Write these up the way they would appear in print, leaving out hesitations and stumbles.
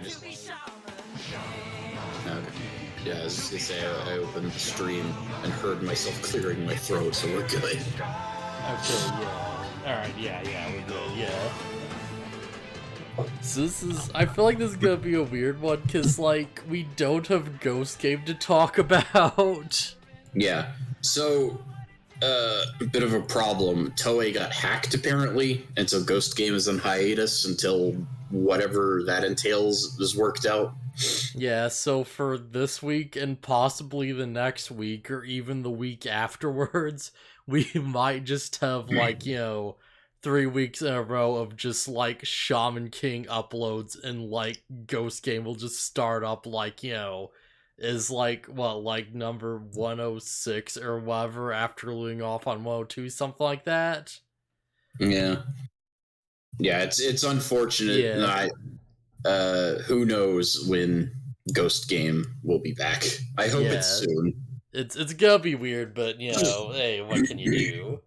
just... Okay. Yeah, I was just gonna say, I opened the stream and heard myself clearing my throat, so we're good. Okay, yeah. Alright, yeah, we're good, yeah. So this is... I feel like this is gonna be a weird one, because, like, we don't have Ghost Game to talk about. Yeah, so... a bit of a problem. Toei got hacked, apparently, and so Ghost Game is on hiatus until whatever that entails is worked out. Yeah, so for this week and possibly the next week, or even the week afterwards, we might just have, like, 3 weeks in a row of just, like, Shaman King uploads, and, like, Ghost Game will just start up, like, is, like, what, like, number 106 or whatever after leaving off on 102, something like that? Yeah. Yeah, it's unfortunate. Yeah. Who knows when Ghost Game will be back. I hope it's soon. It's gonna be weird, but, hey, what can you do?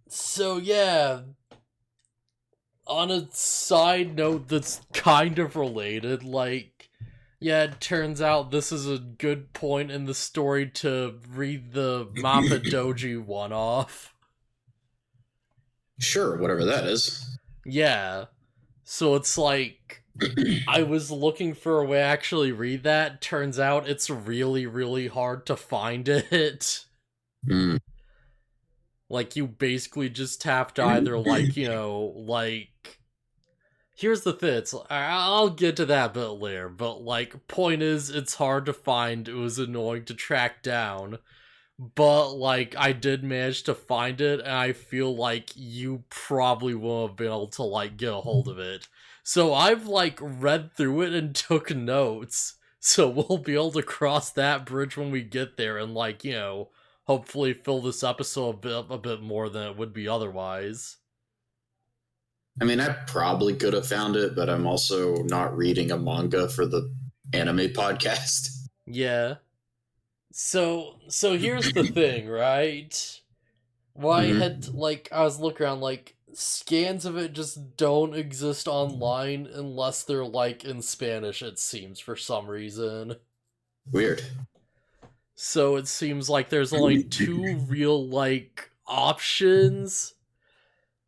So, yeah. On a side note that's kind of related, like, yeah, it turns out this is a good point in the story to read the Mappa Douji one-off. Sure, whatever that is. Yeah. So it's like, I was looking for a way to actually read that. Turns out it's really, really hard to find it. Mm. Like, you basically just have to either, like, here's the thing, I'll get to that bit later, but, like, point is, it's hard to find, it was annoying to track down, but, like, I did manage to find it, and I feel like you probably won't have been able to, like, get a hold of it. So I've, like, read through it and took notes, so we'll be able to cross that bridge when we get there, and, like, hopefully fill this episode a bit more than it would be otherwise. I mean, I probably could have found it, but I'm also not reading a manga for the anime podcast. Yeah. So here's the thing, right? Why had, like, I was looking around, like, scans of it just don't exist online unless they're, like, in Spanish, it seems, for some reason. Weird. So it seems like there's only 2 real, like, options.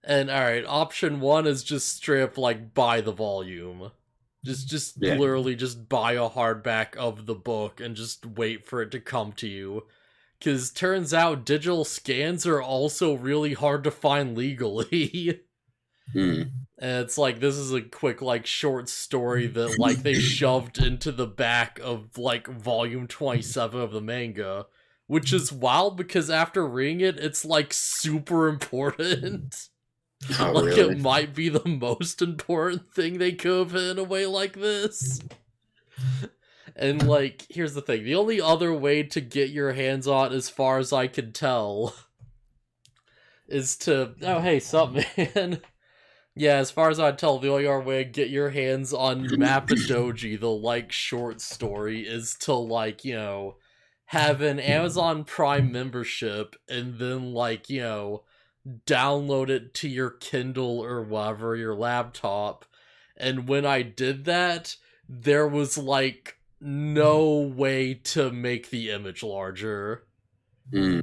And, alright, option 1 is just straight up, like, buy the volume. Just literally just buy a hardback of the book and just wait for it to come to you. Because turns out digital scans are also really hard to find legally. Mm. And it's like, this is a quick, like, short story that, like, they shoved into the back of, like, volume 27 of the manga. Which is wild because after reading it, it's, like, super important. Oh, like, really? it might be the most important thing they could have in a way like this. And, like, here's the thing. The only other way to get your hands on, as far as I can tell, is to... Oh, hey, sup, man? Yeah, as far as I can tell, the only other way to get your hands on Mappa Douji, the, like, short story, is to, like, have an Amazon Prime membership, and then, like, download it to your Kindle or whatever, your laptop. And when I did that, there was, like, no way to make the image larger. Mm.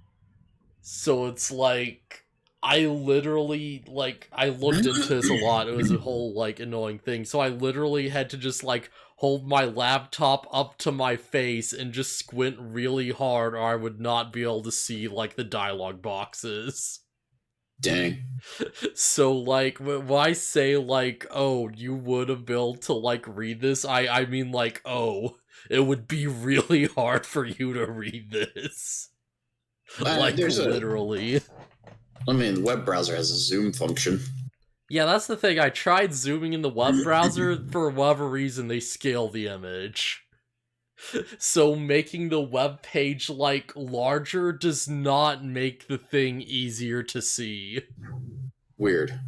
So it's like, I literally, like, I looked into this a lot. It was a whole, like, annoying thing. So I literally had to just, like, hold my laptop up to my face and just squint really hard, or I would not be able to see, like, the dialogue boxes. Dang. So, like, when I say, like, oh, you would have been able to, like, read this, I mean, like, oh, it would be really hard for you to read this. Like, literally. I mean, the web browser has a zoom function. Yeah, that's the thing. I tried zooming in the web browser. For whatever reason, they scale the image. So making the web page, like, larger does not make the thing easier to see. Weird.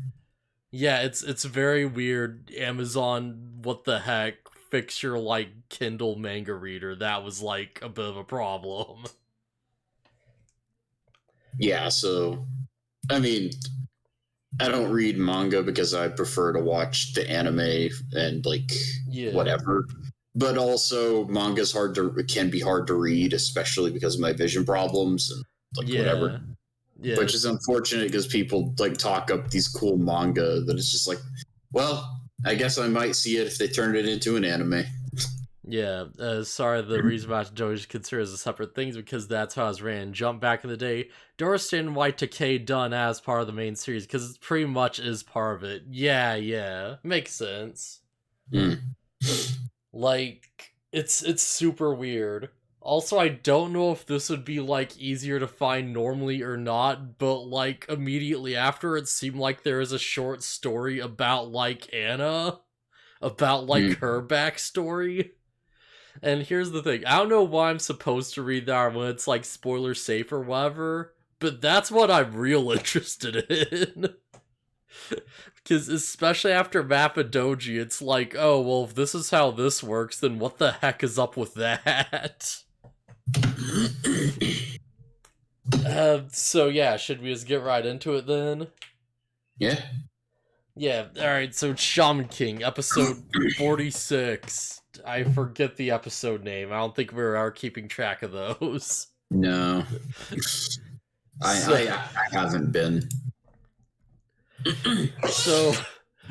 Yeah, it's very weird. Amazon, what the heck? Fix your, like, Kindle manga reader. That was, like, a bit of a problem. Yeah, so, I mean, I don't read manga because I prefer to watch the anime and whatever. But also, manga's can be hard to read, especially because of my vision problems and whatever. Yeah. Which is unfortunate because people talk up these cool manga that it's just like, well, I guess I might see it if they turn it into an anime. Yeah, sorry, the reason Mappa Douji is considered as a separate thing is because that's how I was ran. Jump back in the day, Doris didn't want Takei done as part of the main series, because it pretty much is part of it. Yeah, makes sense. It's super weird. Also, I don't know if this would be, easier to find normally or not, but, immediately after, it seemed like there is a short story about, Anna, about, her backstory. And here's the thing, I don't know why I'm supposed to read that when it's, spoiler safe or whatever, but that's what I'm real interested in. Because especially after Mappa Douji, it's like, oh, well, if this is how this works, then what the heck is up with that? So yeah, should we just get right into it then? Yeah. Yeah, alright, so Shaman King, episode 46. I forget the episode name. I don't think we are keeping track of those. No. I haven't been. So,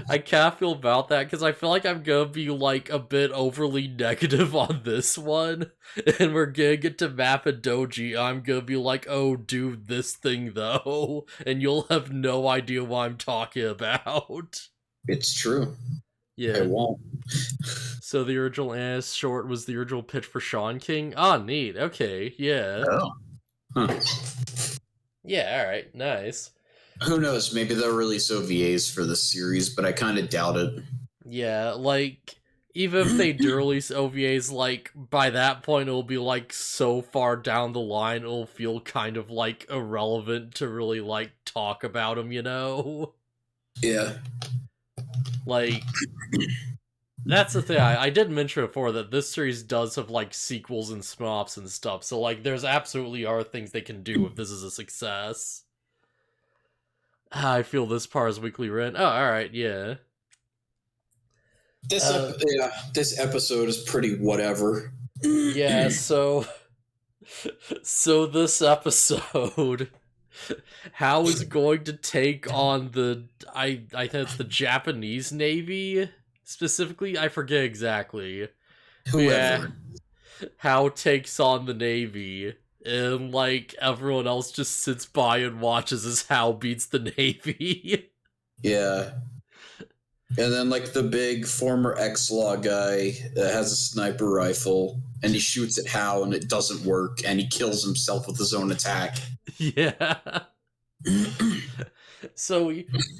I kind of feel about that, because I feel like I'm gonna be, a bit overly negative on this one, and we're gonna get to Mappa Douji, I'm gonna be like, oh, dude, this thing, though, and you'll have no idea what I'm talking about. It's true. Yeah. I won't. So the original Anis short was the original pitch for Shaman King? Ah, neat. Okay, yeah. Oh. Huh. Yeah, alright, nice. Who knows? Maybe they'll release OVAs for this series, but I kind of doubt it. Yeah, even if they do release OVAs, by that point it'll be, so far down the line, it'll feel kind of, irrelevant to really, talk about them, you know? Yeah. That's the thing, I did mention before that this series does have, sequels and spin-offs and stuff, so, there's absolutely are things they can do if this is a success. I feel this part is weekly rent. Oh, alright, yeah. This episode is pretty whatever. Yeah, so this episode, how is going to take on I think it's the Japanese Navy, specifically? I forget exactly. Whoever. Yeah, How takes on the Navy, and, everyone else just sits by and watches as Hal beats the Navy. Yeah. And then, the big former X-Law guy that has a sniper rifle, and he shoots at Hal, and it doesn't work, and he kills himself with his own attack. Yeah. So,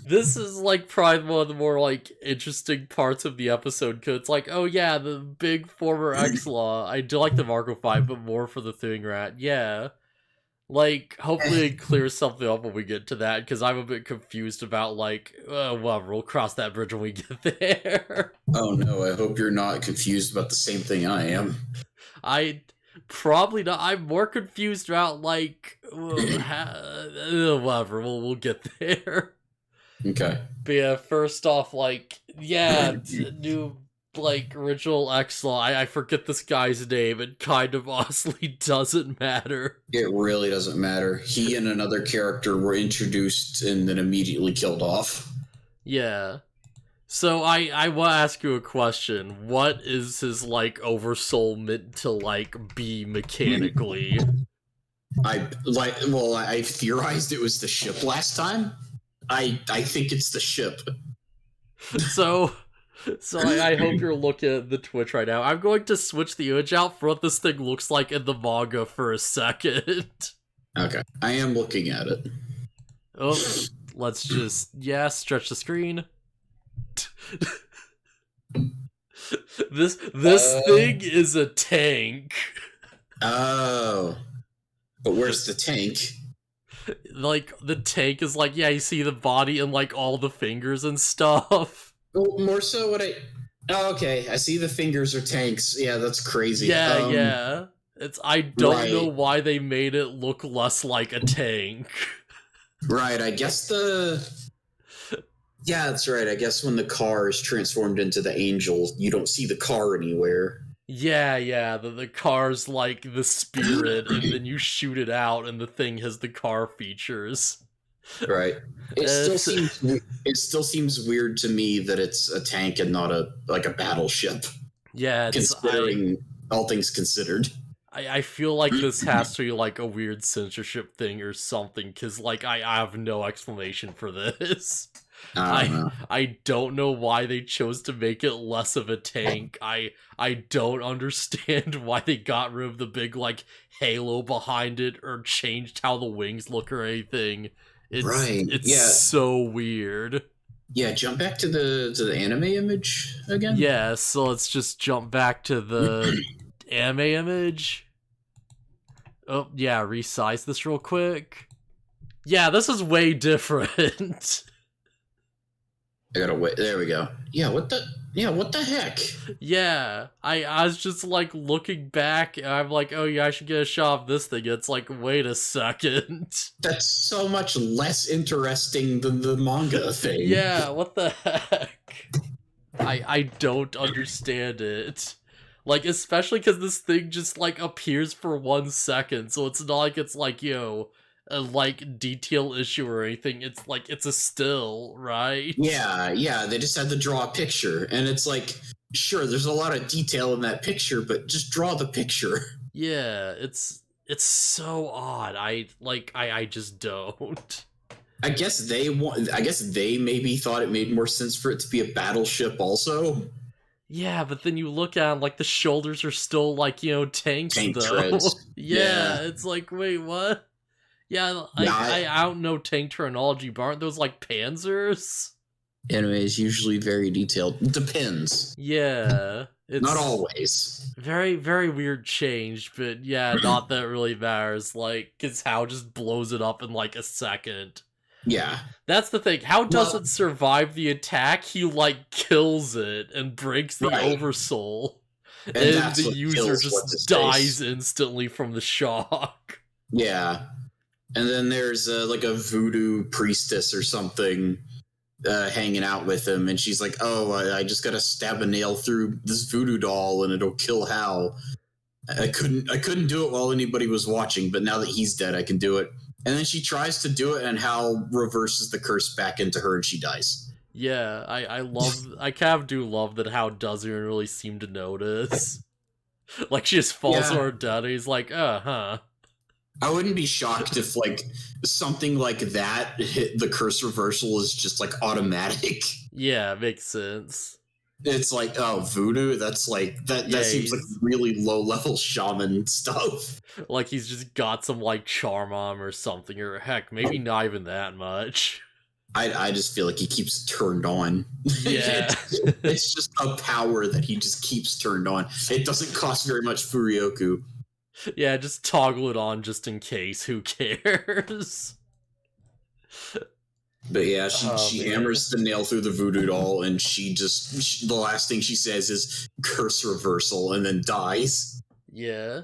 this is, probably one of the more, interesting parts of the episode, because it's oh yeah, the big former X-Law. I do like the Marco 5, but more for the Thing Rat. Yeah. Hopefully it clears something up when we get to that, because I'm a bit confused about, well, we'll cross that bridge when we get there. Oh no, I hope you're not confused about the same thing I am. Probably not. I'm more confused about, whatever, we'll get there. Okay. But yeah, first off, new, original X-Law, I forget this guy's name, it kind of honestly doesn't matter. It really doesn't matter. He and another character were introduced and then immediately killed off. Yeah. So I want to ask you a question. What is his, oversoul meant to, be mechanically? I theorized it was the ship last time. I think it's the ship. So I hope you're looking at the Twitch right now. I'm going to switch the image out for what this thing looks like in the manga for a second. Okay. I am looking at it. Oh, let's just, stretch the screen. This thing is a tank. Oh. But where's the tank? The tank is you see the body and all the fingers and stuff. Well, more so what oh, okay. I see the fingers are tanks. Yeah, that's crazy. Yeah. I don't know why they made it look less like a tank. Right, I guess the Yeah, that's right. I guess when the car is transformed into the angel, you don't see the car anywhere. Yeah, the car's like the spirit, and then you shoot it out, and the thing has the car features. Right. It still It's, seems weird to me that it's a tank and not a battleship. yeah, Considering all things considered. I feel like this has to be like a weird censorship thing or something, because like I have no explanation for this. I don't know why they chose to make it less of a tank. I don't understand why they got rid of the big like halo behind it or changed how the wings look or anything. It's so weird. Yeah, jump back to the anime image again. Yeah, so let's just jump back to the anime image. Oh, yeah, resize this real quick. Yeah, this is way different. I gotta wait. There we go. Yeah, what the heck? Yeah, I was just like looking back and I'm like, oh yeah, I should get a shot of this thing. It's like, wait a second. That's so much less interesting than the manga thing. Yeah, what the heck? I don't understand it. Like, especially because this thing just, like, appears for 1 second, so it's not like it's, like, a, like, detail issue or anything. It's, like, it's a still, right? Yeah, they just had to draw a picture, and it's like, sure, there's a lot of detail in that picture, but just draw the picture. Yeah, it's so odd. I just don't. I guess they maybe thought it made more sense for it to be a battleship also. Yeah, but then you look at them, like, the shoulders are still, like, tanks, Tank though. treads. Yeah, it's like, wait, what? Yeah, I don't know tank terminology, but aren't those, like, panzers? Anime is usually very detailed. Depends. Yeah. It's not always. Very, very weird change, but yeah, not that it really matters. Like, because How just blows it up in, like, a second. Yeah. That's the thing. How doesn't survive the attack? He, like, kills it and breaks the oversoul. And the user just dies instantly from the shock. Yeah. And then there's, like, a voodoo priestess or something hanging out with him, and she's like, oh, I just gotta stab a nail through this voodoo doll and it'll kill Hal. I couldn't do it while anybody was watching, but now that he's dead, I can do it. And then she tries to do it, and Hal reverses the curse back into her, and she dies. Yeah, I kind of do love that Hal doesn't really seem to notice. Like, she just falls on her dead, and he's like, huh. I wouldn't be shocked if, like, something like that hit the curse reversal is just, like, automatic. Yeah, makes sense. It's like, oh, voodoo? That's like, that seems like really low-level shaman stuff. Like, he's just got some, like, charm on him or something, or heck, maybe not even that much. I just feel like he keeps turned on. Yeah. It's just a power that he just keeps turned on. It doesn't cost very much Furyoku. Yeah, just toggle it on just in case. Who cares? But yeah, she hammers the nail through the voodoo doll, and the last thing she says is curse reversal, and then dies. Yeah.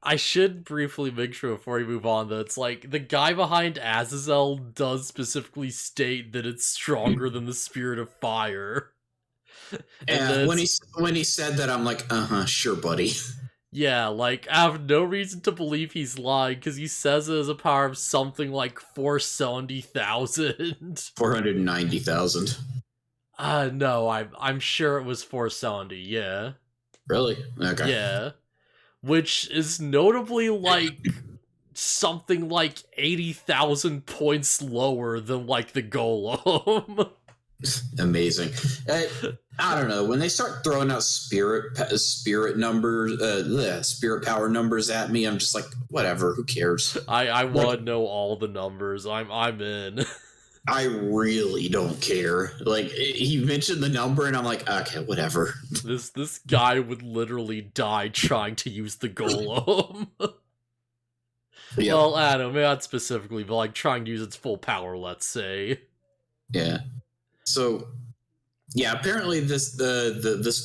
I should briefly make sure before we move on that it's like, the guy behind Azazel does specifically state that it's stronger than the spirit of fire. And when he said that, I'm like, sure, buddy. Yeah, like, I have no reason to believe he's lying, because he says it has a power of something like 470,000. 490,000. No, I'm sure it was 470, yeah. Really? Okay. Yeah. Which is notably, like, something like 80,000 points lower than, like, the Golem. Amazing. I don't know, when they start throwing out spirit numbers, spirit power numbers at me, I'm just like, whatever, who cares? I want to know all the numbers. I'm in. I really don't care. Like, he mentioned the number, and I'm like, okay, whatever. This guy would literally die trying to use the Golem. Yep. Well, I don't know, maybe not specifically, but like trying to use its full power, let's say. Yeah. So, yeah, apparently this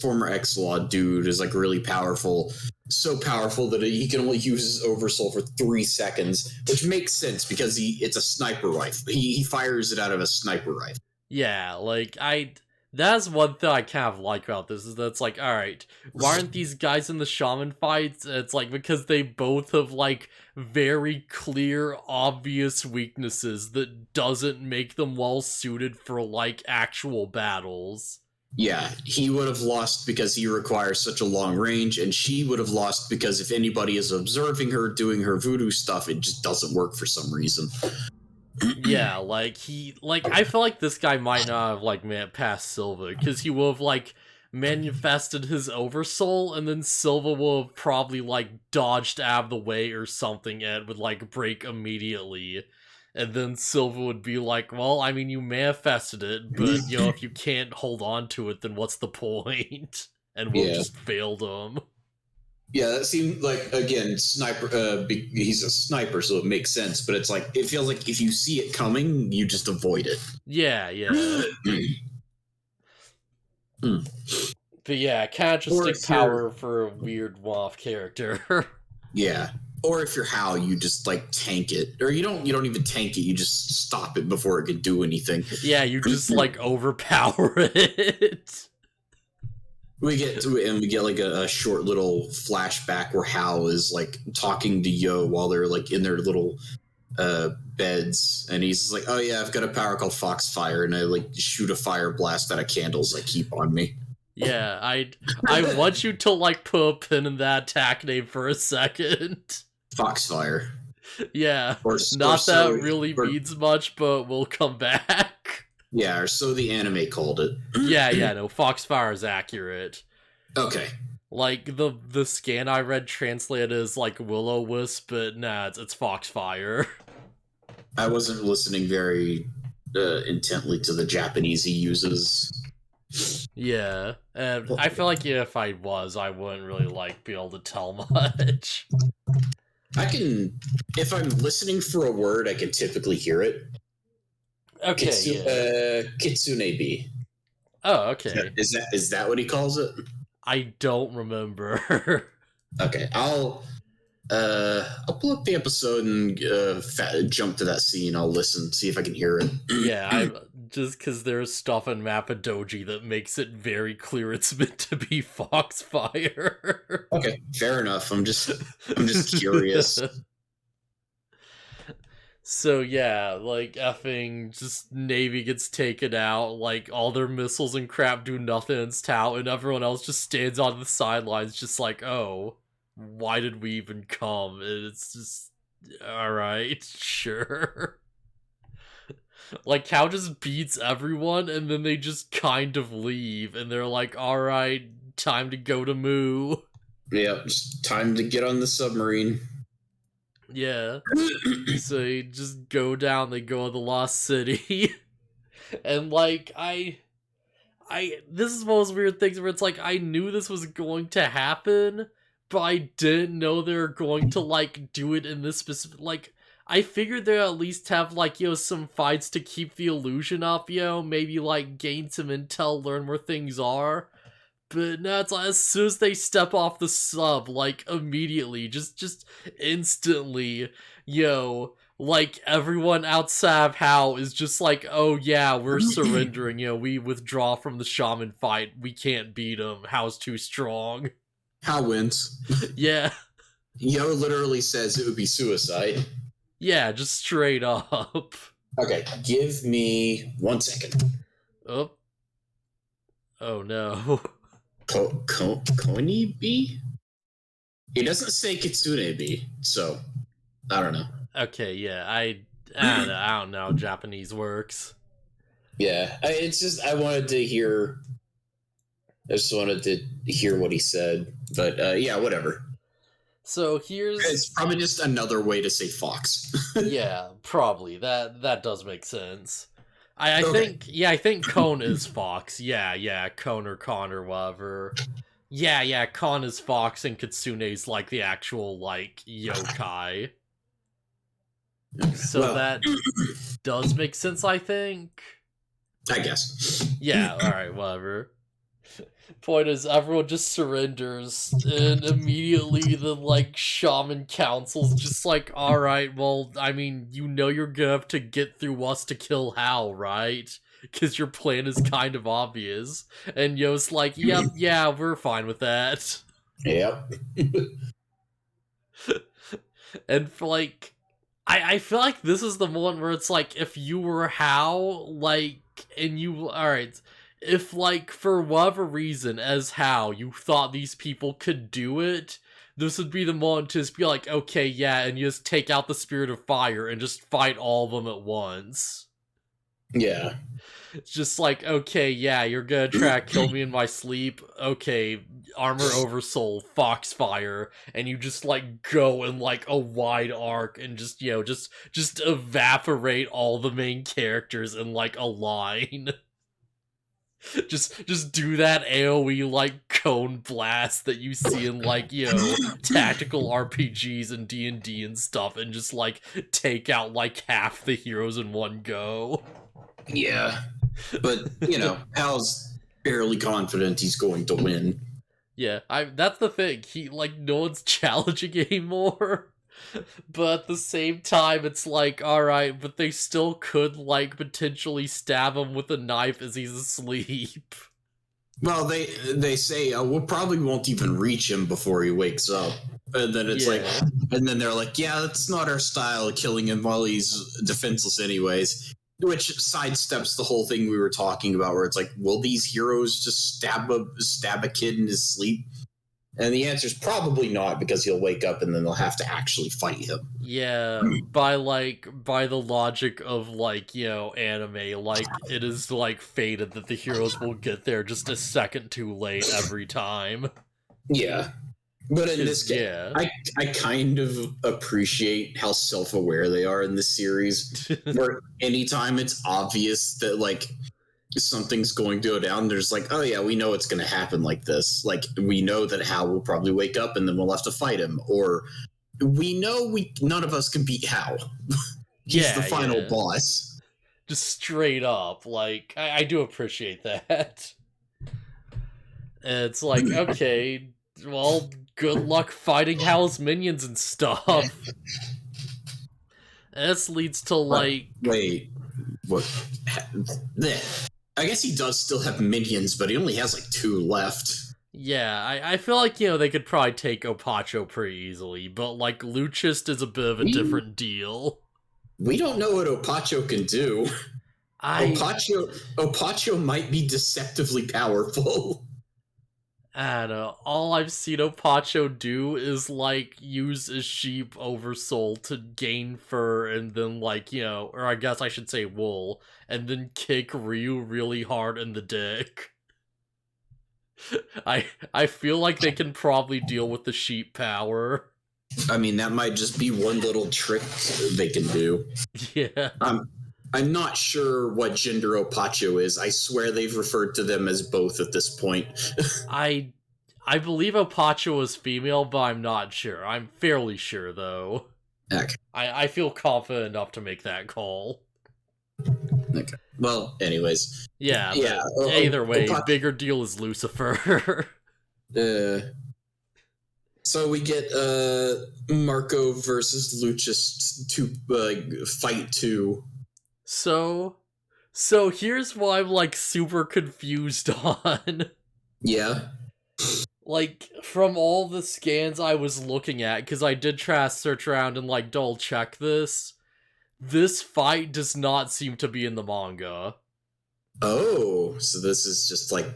former X-Law dude is like really powerful. So powerful that he can only use his oversoul for 3 seconds, which makes sense because it's a sniper rifle. He fires it out of a sniper rifle. Yeah, like, that's one thing I kind of like about this, is that it's like, alright, why aren't these guys in the shaman fights? It's like, because they both have, like, very clear, obvious weaknesses that doesn't make them well suited for, like, actual battles. Yeah, he would have lost because he requires such a long range, and she would have lost because if anybody is observing her doing her voodoo stuff, it just doesn't work for some reason. Yeah, like, I feel like this guy might not have, like, made it past Silva, because he will have, like, manifested his oversoul, and then Silva will have probably, like, dodged out of the way or something, and would, like, break immediately. And then Silva would be like, well, I mean, you manifested it, but, you know, if you can't hold on to it, then what's the point? And we'll just failed him. Yeah, that seemed like, again, sniper. He's a sniper, so it makes sense. But it's like, it feels like if you see it coming, you just avoid it. Yeah. But yeah, kind of just power for a weird one-off character. Yeah. Or if you're Hal, you just like tank it, or you don't even tank it. You just stop it before it can do anything. Yeah, you just like overpower it. We get like a short little flashback where Hal is like talking to Yo while they're like in their little beds, and he's like, "Oh yeah, I've got a power called Foxfire, and I like shoot a fire blast out of candles I keep on me." Yeah, I want you to like put a pin in that attack name for a second. Foxfire. Yeah, that really means much, but we'll come back. Yeah, or so the anime called it. Yeah, no, Foxfire is accurate. Okay. Like, the scan I read translated as, like, Will-O-Wisp, but nah, it's Foxfire. I wasn't listening very intently to the Japanese he uses. Yeah, and I feel like if I was, I wouldn't really, like, be able to tell much. I can, if I'm listening for a word, I can typically hear it. Okay, Kitsune-bi. Oh, okay. Is that what he calls it? I don't remember. Okay, I'll pull up the episode and jump to that scene. I'll listen, see if I can hear it. Yeah, just because there's stuff in Mappa Douji that makes it very clear it's meant to be Foxfire. Okay, fair enough. I'm just curious. So yeah, like, effing just Navy gets taken out, like, all their missiles and crap do nothing in Tau, and everyone else just stands on the sidelines just like, oh, why did we even come? And it's just, alright, sure. Like, Cal just beats everyone, and then they just kind of leave, and they're like, alright, time to go to Moo. Yeah, just time to get on the submarine. Yeah. So you just go down, they go to the Lost City. And like, this is one of those weird things where it's like, I knew this was going to happen, but I didn't know they were going to like do it in this specific, like, I figured they'd at least have like, you know, some fights to keep the illusion up, you know, maybe like gain some intel, learn where things are. But no, it's like, as soon as they step off the sub, like, immediately, just instantly, yo, like, everyone outside of Hal is just like, oh yeah, we're surrendering, you know, we withdraw from the shaman fight, we can't beat him, Hal's too strong. Hal wins. Yeah. Yo literally says it would be suicide. Yeah, just straight up. Okay, give me 1 second. Oh. Oh no. Koni-bi? He doesn't say Kitsune-bi, so I don't know. Okay, yeah, I don't know how Japanese works. Yeah, I just wanted to hear what he said, but yeah, whatever. So it's probably just another way to say fox. Yeah, probably that does make sense. I think Cone is Fox. Yeah, Cone or Con or whatever. Yeah, Con is Fox and Kitsune's like the actual like yokai. So that does make sense, I think. I guess. Yeah, alright, whatever. Point is, everyone just surrenders, and immediately the, like, shaman council's just like, alright, well, I mean, you know you're gonna have to get through us to kill Hal, right? because your plan is kind of obvious. And Yo's like, yep, yeah, we're fine with that. Yep. And for, like, I feel like this is the one where it's like, if you were Hao, like, and you, alright, if, like, for whatever reason, as Hao, you thought these people could do it, this would be the moment to just be like, okay, yeah, and you just take out the Spirit of Fire and just fight all of them at once. Yeah. It's just like, okay, yeah, you're gonna try to kill me in my sleep. Okay, Armor Oversoul, Foxfire, and you just like go in like a wide arc and just, you know, just evaporate all the main characters in like a line. just do that AoE like cone blast that you see in like, you know, tactical RPGs and D&D and stuff, and just like take out like half the heroes in one go. Yeah. But, you know, Hal's fairly confident he's going to win. Yeah, that's the thing. He, like, no one's challenging anymore. But at the same time, it's like, alright, but they still could, like, potentially stab him with a knife as he's asleep. Well, they say, we probably won't even reach him before he wakes up. And then it's like, and then they're like, yeah, that's not our style of killing him while he's defenseless anyways. Which sidesteps the whole thing we were talking about, where it's like, will these heroes just stab a kid in his sleep? And the answer is probably not, because he'll wake up and then they'll have to actually fight him. Yeah, by the logic of, like, you know, anime, like, it is, like, fated that the heroes will get there just a second too late every time. Yeah. But in this case, I kind of appreciate how self-aware they are in this series, where anytime it's obvious that, like, something's going to go down, there's like, oh yeah, we know it's going to happen like this. Like, we know that Hal will probably wake up and then we'll have to fight him. Or we know none of us can beat Hal. He's the final boss. Just straight up. Like, I do appreciate that. And it's like, okay, well, good luck fighting Hal's minions and stuff. And this leads to, like... Wait, what? I guess he does still have minions, but he only has, like, 2 left. Yeah, I feel like, you know, they could probably take Opacho pretty easily, but, like, Luchist is a bit of a different deal. We don't know what Opacho can do. Opacho might be deceptively powerful. I don't know. All I've seen Opacho do is, like, use a sheep oversoul to gain fur and then, like, you know, or I guess I should say wool, and then kick Ryu really hard in the dick. I feel like they can probably deal with the sheep power. I mean, that might just be one little trick they can do. Yeah. I'm not sure what gender Opacho is. I swear they've referred to them as both at this point. I believe Opacho is female, but I'm not sure. I'm fairly sure, though. Okay. I feel confident enough to make that call. Okay. Well, anyways. Yeah. Either way, bigger deal is Lucifer. So we get Marco versus Luchist to fight 2. So here's what I'm, like, super confused on. Yeah. Like, from all the scans I was looking at, because I did try to search around and, like, double check this fight does not seem to be in the manga. Oh, so this is just, like,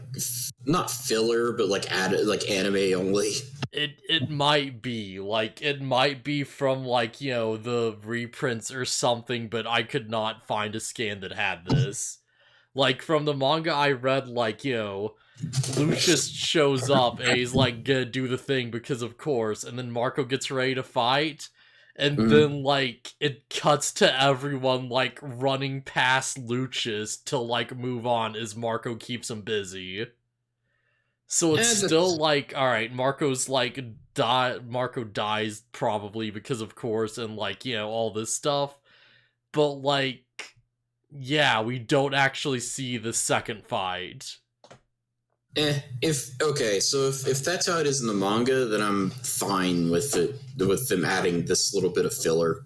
not filler, but, like, anime only. It might be. Like, it might be from, like, you know, the reprints or something, but I could not find a scan that had this. Like, from the manga I read, like, you know, Lucius shows up and he's like, gonna do the thing because of course, and then Marco gets ready to fight, and then, like, it cuts to everyone, like, running past Lucius to, like, move on as Marco keeps him busy. So it's still like, alright, Marco's like, Marco dies probably because of course, and, like, you know, all this stuff, but, like, yeah, we don't actually see the second fight. If that's how it is in the manga, then I'm fine with them adding this little bit of filler.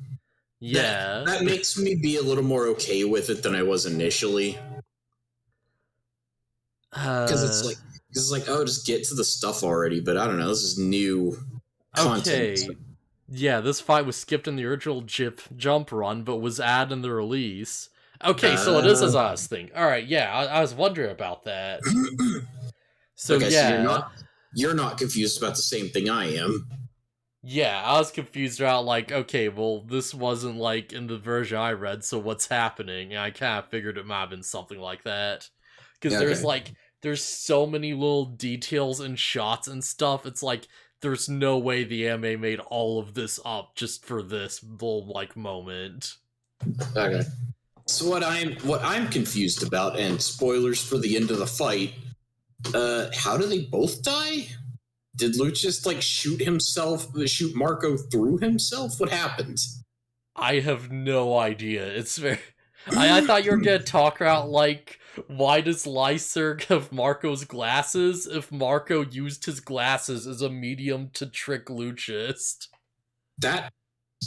Yeah. That makes me be a little more okay with it than I was initially. Because it's like, oh, just get to the stuff already. But I don't know. This is new content. Okay. Yeah, this fight was skipped in the original jump run, but was added in the release. Okay, so it is as I was thinking. Alright, yeah, I was wondering about that. So okay, yeah. so you're not confused about the same thing I am. Yeah, I was confused about, like, okay, well, this wasn't, like, in the version I read, so what's happening? And I kind of figured it might have been something like that. Because there's, like, there's so many little details and shots and stuff, it's like, there's no way the anime made all of this up just for this little, like, moment. Okay. So what I'm confused about, and spoilers for the end of the fight, how do they both die? Did Lucius like shoot Marco through himself? What happened? I have no idea. It's very... I thought you were gonna talk about, like, why does Lyserg have Marco's glasses if Marco used his glasses as a medium to trick Lucius? That's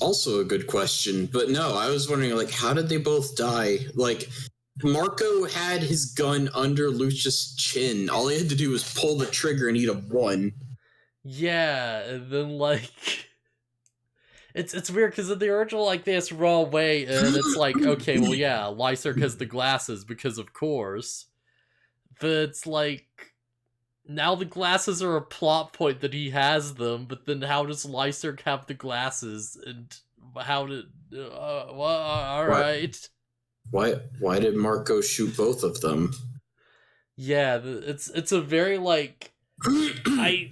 also a good question, but no, I was wondering, like, how did they both die? Like, Marco had his gun under Lucius' chin. All he had to do was pull the trigger and eat a 1. Yeah, and then, like... It's weird, because in the original, like, they just run away, and it's like, okay, well, yeah, Lyserg has the glasses, because of course. But it's like... Now the glasses are a plot point that he has them, but then how does Lyserg have the glasses? And how did... well, alright. Why did Marco shoot both of them? Yeah, it's a very, like... I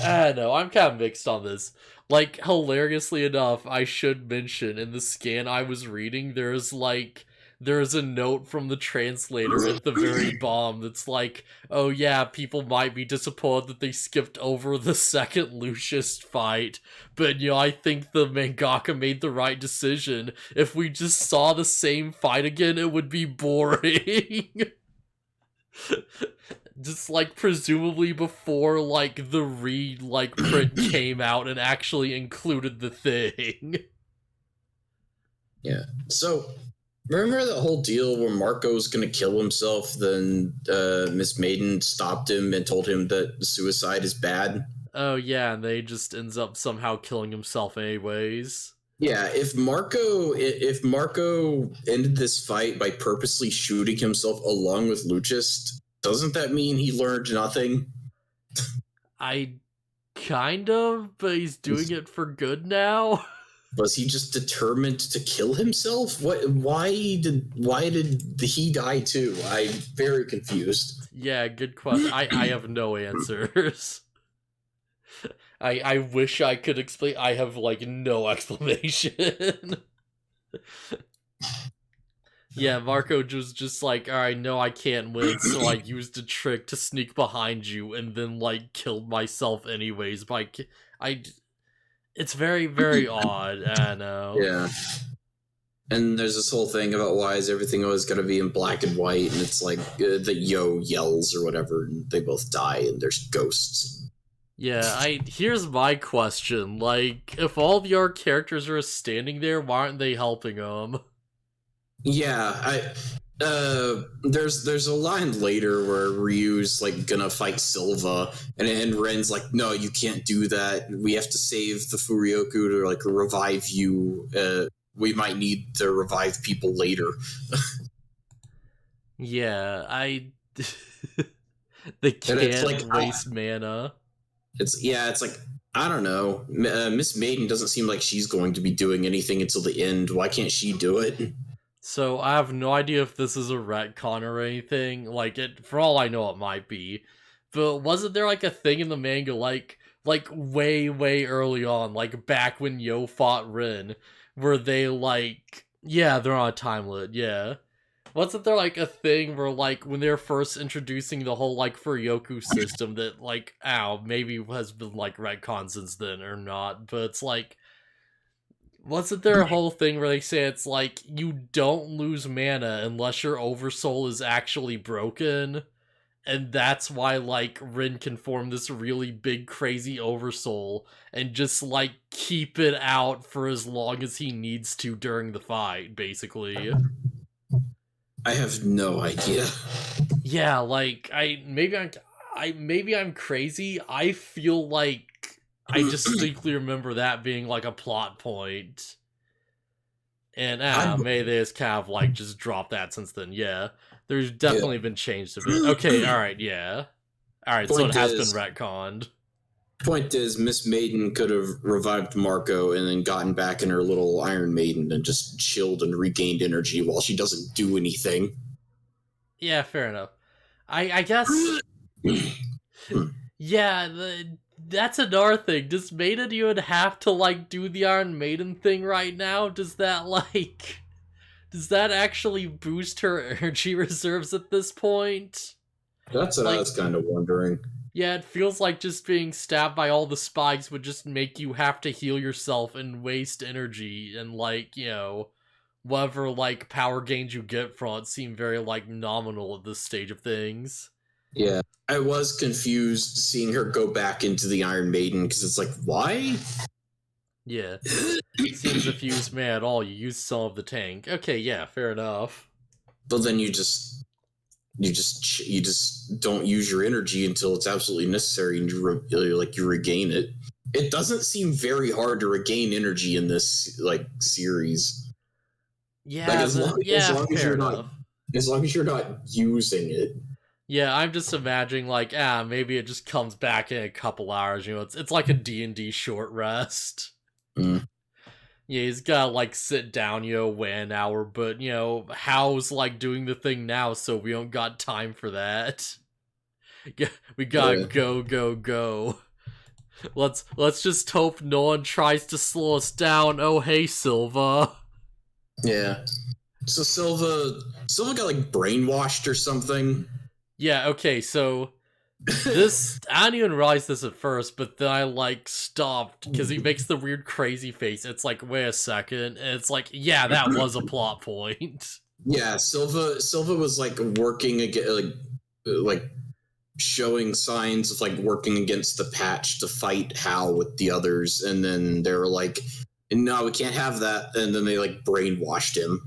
don't know, I'm kind of mixed on this. Like, hilariously enough, I should mention, in the scan I was reading, there's a note from the translator at the very bottom that's like, oh yeah, people might be disappointed that they skipped over the second Lucius fight, but, you know, I think the mangaka made the right decision. If we just saw the same fight again, it would be boring. Just, like, presumably before, like, the print came out and actually included the thing. Yeah. So, remember the whole deal where Marco was going to kill himself, then Miss Maiden stopped him and told him that suicide is bad? Oh, yeah, and they just ends up somehow killing himself anyways. Yeah, if Marco ended this fight by purposely shooting himself along with Lucius, doesn't that mean he learned nothing? I kind of, but he's doing it for good now. Was he just determined to kill himself? Why did he die too? I'm very confused. Yeah, good question. I have no answers. I wish I could explain. I have, like, no explanation. Yeah, Marco was just like, alright, no, I can't win, so I used a trick to sneak behind you and then, like, killed myself anyways. It's very, very odd, I know. Yeah. And there's this whole thing about why is everything always going to be in black and white, and it's like the Yo yells or whatever, and they both die, and there's ghosts. Yeah, here's my question. Like, if all of your characters are standing there, why aren't they helping them? Yeah, there's a line later where Ryu's like gonna fight Silva, and Ren's like, no, you can't do that. We have to save the Furioku to like revive you. We might need to revive people later. Yeah, they can't like, waste mana. It's like, I don't know. Miss Maiden doesn't seem like she's going to be doing anything until the end. Why can't she do it? So I have no idea if this is a retcon or anything. Like, for all I know, it might be. But wasn't there, like, a thing in the manga, like way, way early on, like, back when Yo fought Rin, where they, like... Yeah, they're on a time limit, yeah. Wasn't there, like, a thing where, like, when they were first introducing the whole, like, Furyoku system that, like, maybe has been, like, retcon since then or not, but it's, like... Wasn't there a whole thing where they say it's like, you don't lose mana unless your Oversoul is actually broken? And that's why, like, Rin can form this really big, crazy Oversoul and just, like, keep it out for as long as he needs to during the fight, basically. I have no idea. Yeah, like maybe I'm crazy. I feel like I distinctly remember that being like a plot point. And maybe they just kind of like just dropped that since then. Yeah. There's definitely been changed a bit. Okay, alright, yeah. Alright, so it has been retconned. Point is, Miss Maiden could have revived Marco and then gotten back in her little Iron Maiden and just chilled and regained energy while she doesn't do anything. Yeah, fair enough. I guess. Yeah, that's another thing. Does Maiden even have to like do the Iron Maiden thing right now? Does that actually boost her energy reserves at this point? That's what I was kind of wondering. Yeah, it feels like just being stabbed by all the spikes would just make you have to heal yourself and waste energy, and like, whatever like power gains you get from it seem very like nominal at this stage of things. Yeah, I was confused seeing her go back into the Iron Maiden because it's like, why? Yeah, seems if you use mana at all, you use some of the tank. Okay, yeah, fair enough. But then you just don't use your energy until it's absolutely necessary, and you regain it. It doesn't seem very hard to regain energy in this like series. Yeah, like, as long as you're not using it. Yeah, I'm just imagining like, maybe it just comes back in a couple hours. It's like a D&D short rest. Mm. Yeah, he's gotta like sit down, wait an hour, but how's like doing the thing now, so we don't got time for that. We gotta go. Let's just hope no one tries to slow us down. Oh hey, Silva. Yeah. So Silva got like brainwashed or something. Yeah, okay, so this, I didn't even realize this at first, but then I like stopped because he makes the weird crazy face. It's like, wait a second, and it's like, yeah, that was a plot point. Yeah, Silva was like working again, like showing signs of like working against the patch to fight Hal with the others, and then they were like, no, we can't have that, and then they like brainwashed him.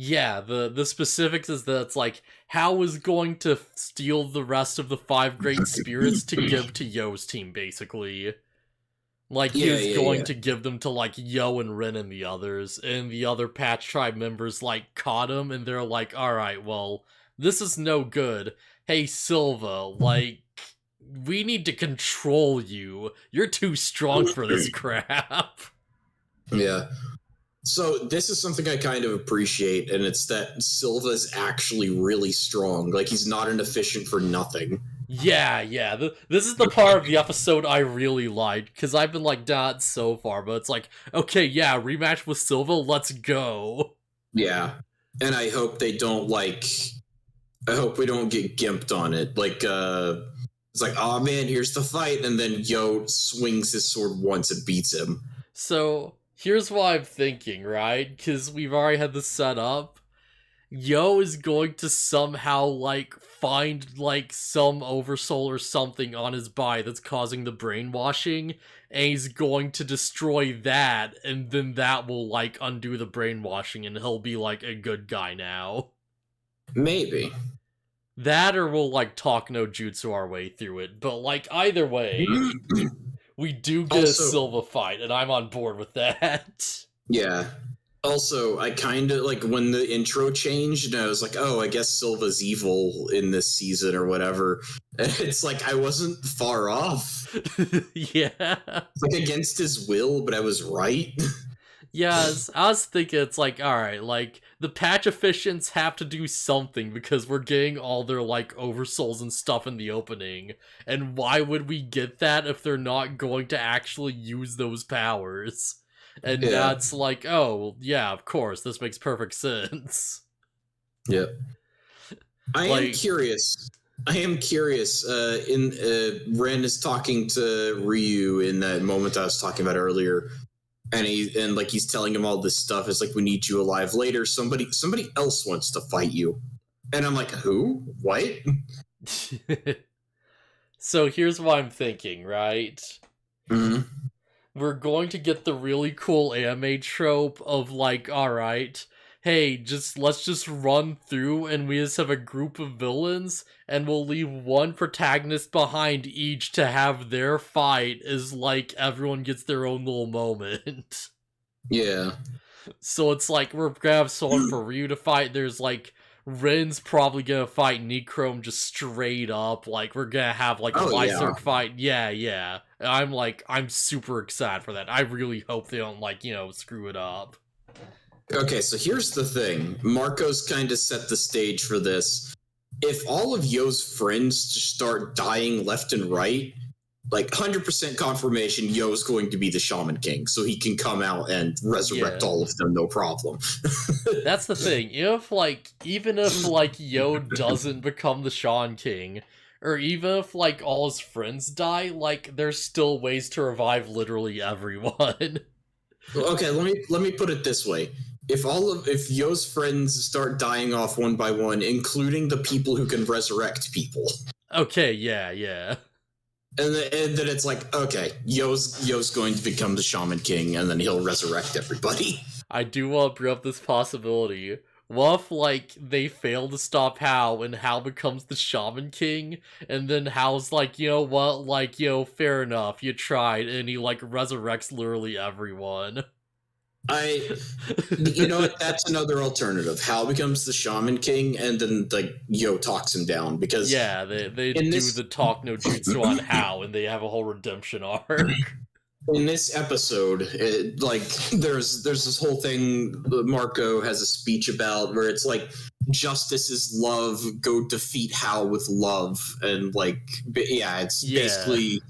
Yeah, the specifics is that it's like Hal was going to steal the rest of the 5 great spirits to give to Yo's team, basically. Like, he was going to give them to, like, Yo and Rin and the others, and the other Patch Tribe members, like, caught him, and they're like, alright, well, this is no good. Hey, Silva, like, we need to control you. You're too strong for this crap. Yeah. So this is something I kind of appreciate, and it's that Silva's actually really strong. Like, he's not inefficient for nothing. Yeah. This is the part of the episode I really liked, because I've been like, not so far, but it's like, okay, yeah, rematch with Silva, let's go. Yeah. And I hope they don't, I hope we don't get gimped on it. Like, it's like, oh man, here's the fight, and then Yo swings his sword once and beats him. So, here's what I'm thinking, right? Because we've already had this set up. Yo is going to somehow, find, some oversoul or something on his body that's causing the brainwashing, and he's going to destroy that, and then that will, undo the brainwashing, and he'll be, a good guy now. Maybe. That, or we'll, talk no jutsu our way through it, but, either way, we do get a Silva fight, and I'm on board with that. Yeah. Also, I kind of, when the intro changed, and I was like, oh, I guess Silva's evil in this season or whatever. And it's like, I wasn't far off. Yeah. It's against his will, but I was right. Yeah, I was thinking it's alright, the patch efficients have to do something because we're getting all their, oversouls and stuff in the opening. And why would we get that if they're not going to actually use those powers? And that's oh, well, yeah, of course, this makes perfect sense. Yep. I am curious. Ren is talking to Ryu in that moment I was talking about earlier. And he's telling him all this stuff. It's like, we need you alive later. Somebody else wants to fight you. And I'm like, who? What? So here's what I'm thinking, right? Mm-hmm. We're going to get the really cool anime trope of alright, hey, let's just run through and we just have a group of villains and we'll leave one protagonist behind each to have their fight as like everyone gets their own little moment. Yeah. So it's like we're gonna have someone for Ryu to fight. There's like Ren's probably gonna fight Necrome just straight up. Like we're gonna have like a Lyserg fight. Yeah. I'm super excited for that. I really hope they don't like, screw it up. Okay, so here's the thing. Marco's kind of set the stage for this. If all of Yo's friends just start dying left and right, like 100% confirmation Yo's going to be the Shaman King, so he can come out and resurrect all of them, no problem. That's the thing. Even if Yo doesn't become the Shaman King, or even if all his friends die, there's still ways to revive literally everyone. Okay, let me put it this way. If Yo's friends start dying off one by one, including the people who can resurrect people. Okay, yeah. And then it's like, okay, Yo's going to become the Shaman King, and then he'll resurrect everybody. I do want to bring up this possibility. What if, they fail to stop Hao, and Hao becomes the Shaman King, and then Hao's like, you know what, fair enough, you tried, and he, resurrects literally everyone. You know what, that's another alternative. Hao becomes the Shaman King, and then, Yo talks him down, because... Yeah, they do the talk no jutsu on Hao, and they have a whole redemption arc. In this episode, there's this whole thing Marco has a speech about, where it's like, justice is love, go defeat Hao with love, and, basically,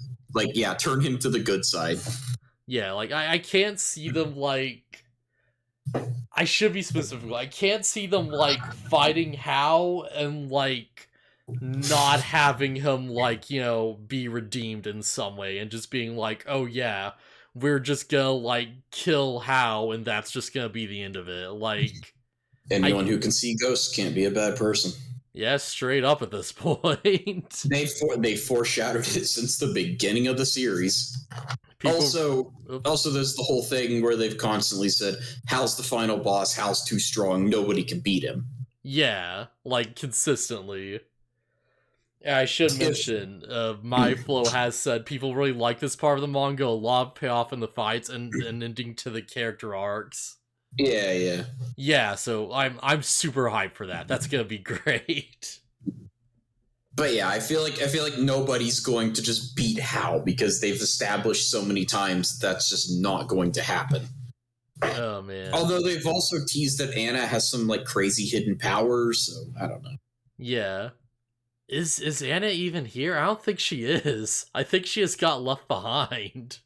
turn him to the good side. Yeah, I can't see them, I should be specific. I can't see them, fighting Hao and, not having him, be redeemed in some way and just being like, oh yeah, we're just gonna, kill Hao and that's just gonna be the end of it. Anyone who can see ghosts can't be a bad person. Yeah, straight up at this point. They foreshadowed it since the beginning of the series. Also, there's the whole thing where they've constantly said, Hal's the final boss, Hal's too strong, nobody can beat him. Yeah, consistently. I should mention, MyFlow has said people really like this part of the manga, a lot of payoff in the fights and ending to the character arcs. Yeah. Yeah, so I'm super hyped for that. That's gonna be great. But yeah, I feel like nobody's going to just beat Hao, because they've established so many times that's just not going to happen. Oh man. Although they've also teased that Anna has some crazy hidden powers, so I don't know. Yeah. Is Anna even here? I don't think she is. I think she just got left behind.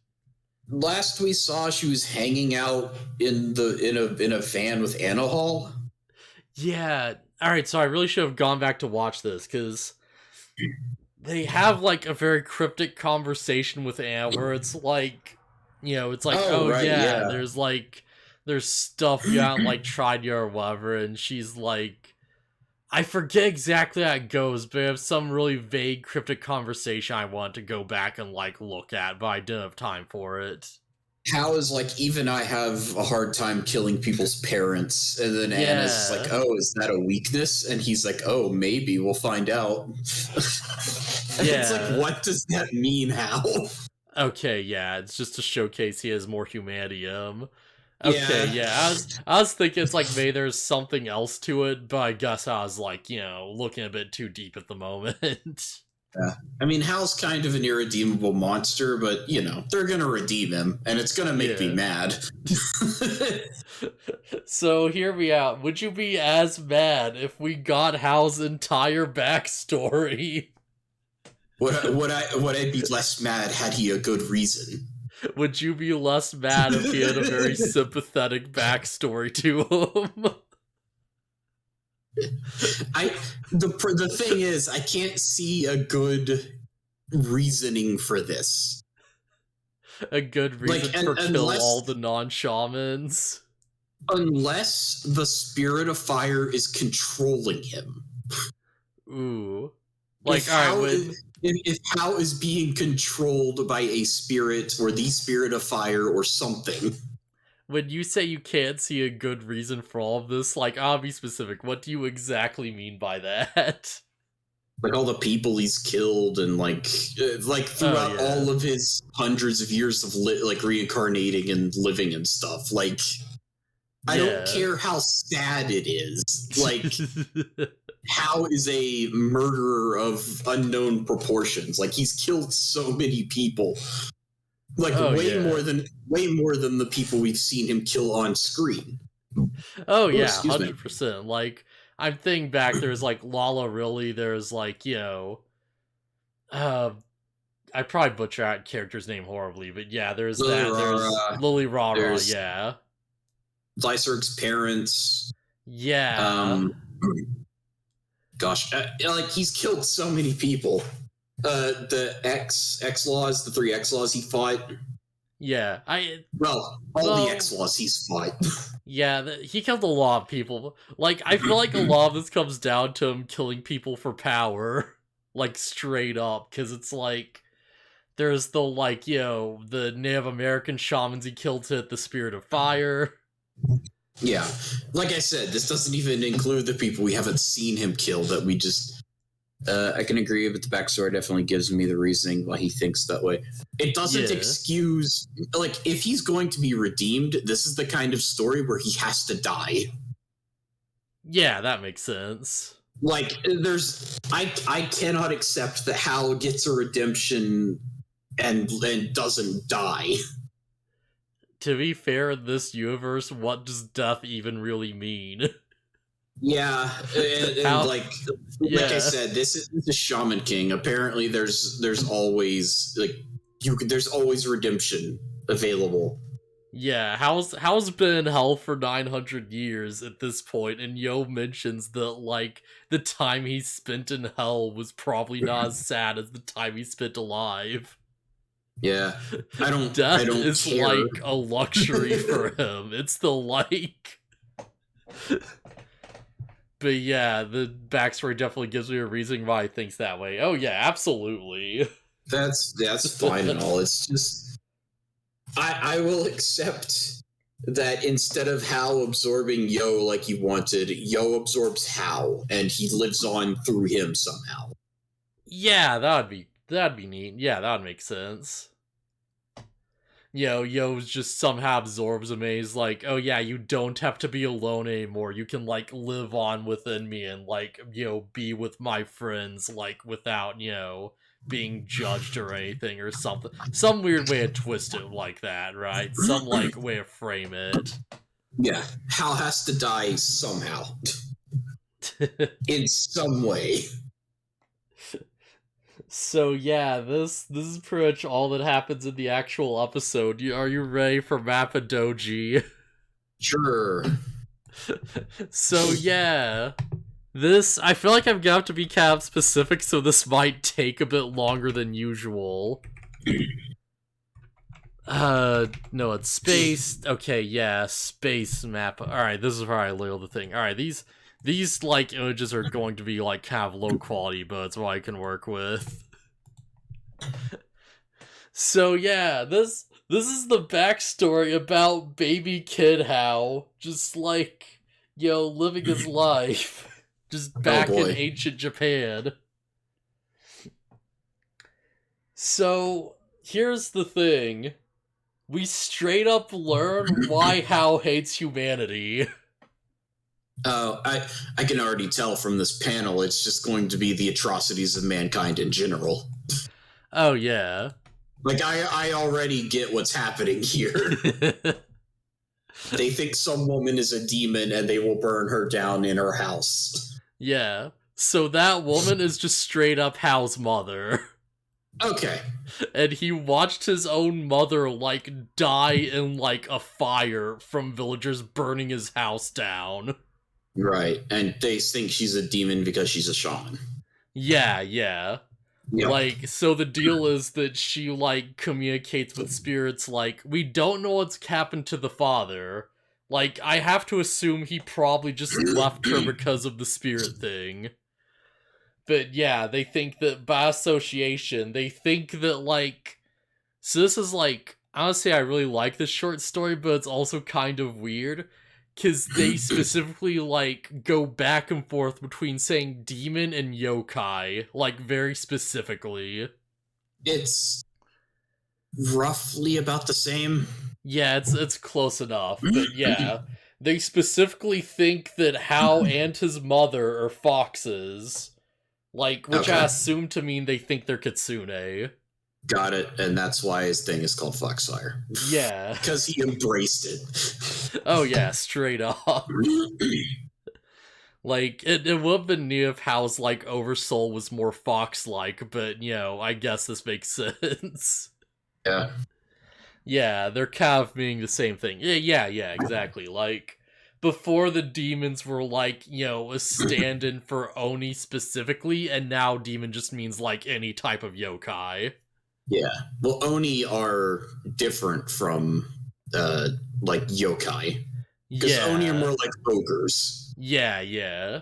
Last we saw, she was hanging out in a van with Anna Hall. Yeah. Alright, so I really should have gone back to watch this, because they have a very cryptic conversation with Anna where it's right, yeah, there's stuff you haven't tried yet or whatever, and she's I forget exactly how it goes, but I have some really vague cryptic conversation I want to go back and look at, but I didn't have time for it. How is even I have a hard time killing people's parents, and then Anna's oh, is that a weakness? And he's oh, maybe we'll find out. It's what does that mean, Hal? Okay, yeah, it's just to showcase he has more humanity. Okay, yeah, I was thinking it's maybe there's something else to it, but I guess I was looking a bit too deep at the moment. Yeah. I mean, Hal's kind of an irredeemable monster, but, they're gonna redeem him, and it's gonna make me mad. So, hear me out. Would you be as mad if we got Hal's entire backstory? Would I be less mad had he a good reason? Would you be less mad if he had a very sympathetic backstory to him? The thing is, I can't see a good reasoning for this. A good reason for kill all the non-shamans? Unless the spirit of fire is controlling him. Ooh. If Hao is being controlled by a spirit or the spirit of fire or something. when you say you can't see a good reason for all of this, like, I'll be specific. What do you exactly mean by that? Like all the people he's killed, and like throughout all of his hundreds of years of like reincarnating and living and stuff. Like, I don't care how sad it is. Like, how is a murderer of unknown proportions? Like, he's killed so many people. Like, way more than the people we've seen him kill on screen. Oh yeah, 100%. Like, I'm thinking back, there's like Lala Really, there's like, you know, I probably butcher that character's name horribly, but yeah, there's there's Lily Rara, yeah. Lyserg's parents. Yeah. Gosh, like, he's killed so many people. The X-Laws, the 3 X-Laws he fought. Yeah, the X-Laws he's fought. Yeah, he killed a lot of people. Like, I feel like a lot of this comes down to him killing people for power. Like, straight up, because it's like, there's the, like, you know, the Native American shamans he killed to hit the Spirit of Fire. Yeah, like I said, this doesn't even include the people we haven't seen him kill that we just... I can agree, but the backstory definitely gives me the reasoning why he thinks that way. It doesn't excuse... Like, if he's going to be redeemed, this is the kind of story where he has to die. Yeah, that makes sense. Like, there's... I cannot accept that Hal gets a redemption and doesn't die. To be fair, in this universe, what does death even really mean? Yeah, and like I said, this is the Shaman King. Apparently, there's always there's always redemption available. Yeah, Hal's been in hell for 900 years at this point, and Yo mentions that like the time he spent in hell was probably not as sad as the time he spent alive. Yeah, Death I don't is care. like a luxury for him. It's the like. But yeah, the backstory definitely gives me a reason why he thinks that way. Oh yeah, absolutely. That's fine and all. It's just I will accept that instead of Hal absorbing Yo like you wanted, Yo absorbs Hal and he lives on through him somehow. Yeah, that'd be neat. Yeah, that'd make sense. Yo just somehow absorbs him and he's like, oh yeah, you don't have to be alone anymore. You can, like, live on within me and, like, be with my friends, like, without, being judged or anything or something. Some weird way to twist it like that, right? Some, like, way to frame it. Yeah, Hal has to die somehow. In some way. So yeah, this is pretty much all that happens in the actual episode. Are you ready for Mappa Douji? Sure. So yeah, I feel like I'm gonna have to be kind of specific, so this might take a bit longer than usual. No, it's space. Okay, yeah, space Mappa. Alright, this is where I label the thing. Alright, these like images are going to be like kind of low quality, but it's what I can work with. So yeah, this is the backstory about baby kid Hal, just like, living his life, just back in ancient Japan. So here's the thing, we straight up learn why Hal hates humanity. Oh, I can already tell from this panel, it's just going to be the atrocities of mankind in general. Oh, yeah. Like, I already get what's happening here. They think some woman is a demon and they will burn her down in her house. Yeah. So that woman is just straight up Hal's mother. Okay. And he watched his own mother, like, die in, like, a fire from villagers burning his house down. Right, and they think she's a demon because she's a shaman. Yeah. Yep. Like, so the deal is that she, like, communicates with spirits, like, we don't know what's happened to the father. Like, I have to assume he probably just left her because of the spirit thing. But yeah, they think that by association, they think that, like... So this is, like, honestly, I really like this short story, but it's also kind of weird. Because they specifically, like, go back and forth between saying demon and yokai. Like, very specifically. It's roughly about the same. Yeah, it's close enough. But yeah, they specifically think that Hao and his mother are foxes. Like, which I assume to mean they think they're kitsune. Got it, and that's why his thing is called Foxfire. Yeah. Because he embraced it. Oh yeah, straight up. Like, it would have been neat if Hao's, like, oversoul was more fox-like, but, you know, I guess this makes sense. Yeah. Yeah, they're kind of meaning the same thing. Yeah, exactly. Like, before the demons were, like, you know, a stand-in for Oni specifically, and now demon just means, like, any type of yokai. Yeah. Well, Oni are different from, like, yokai. Because Oni are more like ogres. Yeah.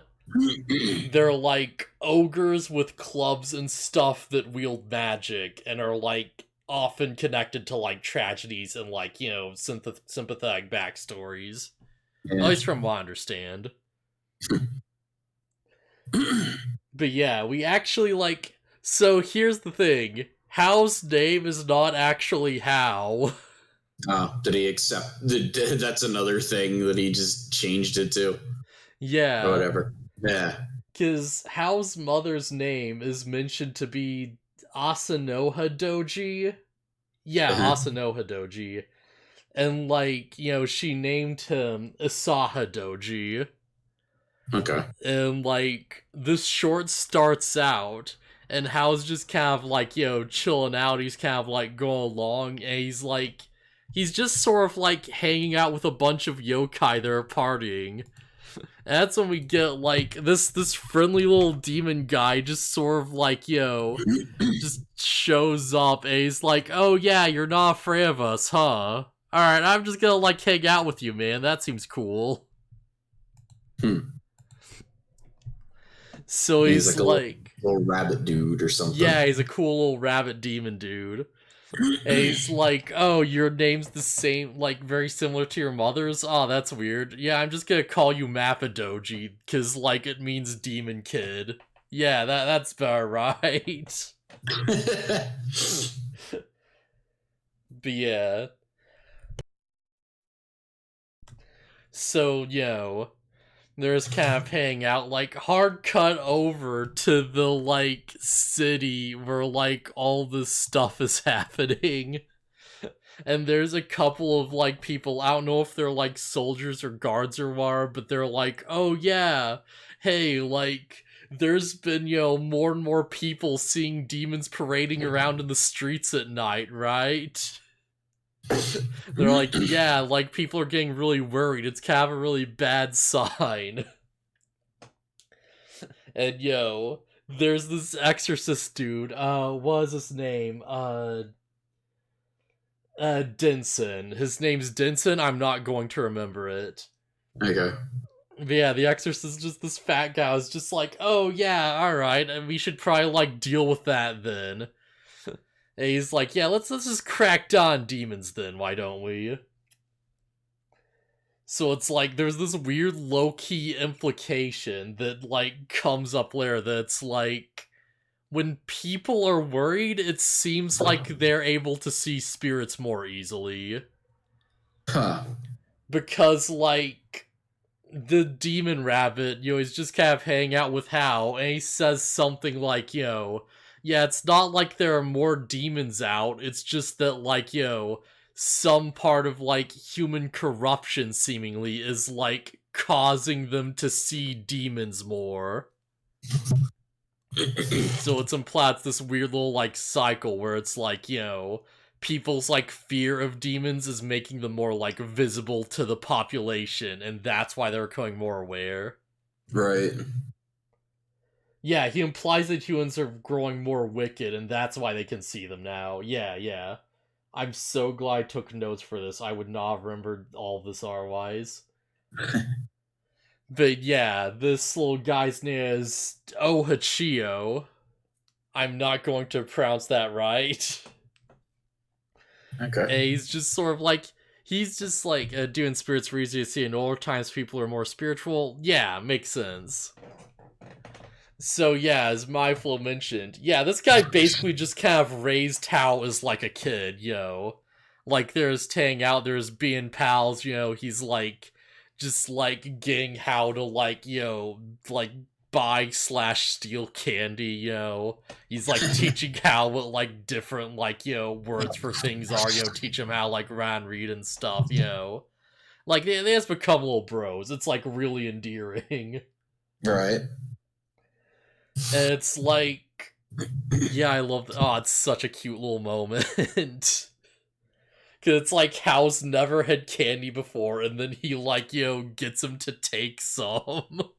They're like ogres with clubs and stuff that wield magic and are like often connected to like tragedies and like, you know, sympathetic backstories. Yeah. At least from what I understand. But yeah, we actually like. So here's the thing: Hao's name is not actually Hao. Oh, did he accept? That's another thing that he just changed it to. Yeah. Or whatever. Yeah. Because Hao's mother's name is mentioned to be Asanoha Doji. Yeah, Asanoha Doji. And, like, you know, she named him Isaha Doji. Okay. And, like, this short starts out, and Hao's just kind of, like, you know, chilling out. He's kind of, like, going along, and he's, like, he's just sort of, like, hanging out with a bunch of yokai that are partying. And that's when we get, like, this friendly little demon guy just sort of, like, yo, just shows up, and he's like, oh yeah, you're not afraid of us, huh? Alright, I'm just gonna, like, hang out with you, man. That seems cool. So he's like little rabbit dude or something. Yeah, he's a cool little rabbit demon dude. And he's like, oh, your name's the same, like, very similar to your mother's? Oh, that's weird. Yeah, I'm just gonna call you Mappa Douji, because, like, it means demon kid. Yeah, that's about right. But yeah. So, you know, there's kind of hanging out, like, hard cut over to the, like, city where, like, all this stuff is happening. And there's a couple of, like, people, I don't know if they're, like, soldiers or guards or what, but they're like, oh yeah, hey, like, there's been, you know, more and more people seeing demons parading around in the streets at night, right? They're like, yeah, like, people are getting really worried. It's kind of a really bad sign. And, yo, there's this exorcist dude, what was his name? Denson. His name's Denson, I'm not going to remember it. Okay. But yeah, the exorcist is just this fat guy who's just like, oh yeah, alright, and we should probably, like, deal with that then. And he's like, yeah, let's just crack down demons then, why don't we? So it's like, there's this weird low-key implication that, like, comes up later that's like, when people are worried, it seems like they're able to see spirits more easily. Huh. Because, like, the demon rabbit, you know, he's just kind of hanging out with Hao, and he says something like, you know, yeah, it's not like there are more demons out, it's just that, like, you know, some part of, like, human corruption, seemingly, is, like, causing them to see demons more. So it's implied this weird little, like, cycle where it's like, you know, people's, like, fear of demons is making them more, like, visible to the population, and that's why they're becoming more aware. Right. Yeah, he implies that humans are growing more wicked, and that's why they can see them now. Yeah. I'm so glad I took notes for this. I would not have remembered all of this otherwise. But yeah, this little guy's name is Ohachio. I'm not going to pronounce that right. Okay. And he's just sort of like, he's just like, doing spirits were easy to see in older times, people are more spiritual. Yeah, makes sense. So yeah, as Myflo mentioned, yeah, this guy basically just kind of raised Tao as like a kid, Like there's Tang out, there's being pals, he's like just like getting how to like, like buy/steal candy, He's like teaching how what like different like, words for things are, teach him how like run read and stuff. Like they just become little bros. It's like really endearing. Right. And it's like, yeah, I love. Oh, it's such a cute little moment. Cause it's like House never had candy before, and then he like gets him to take some,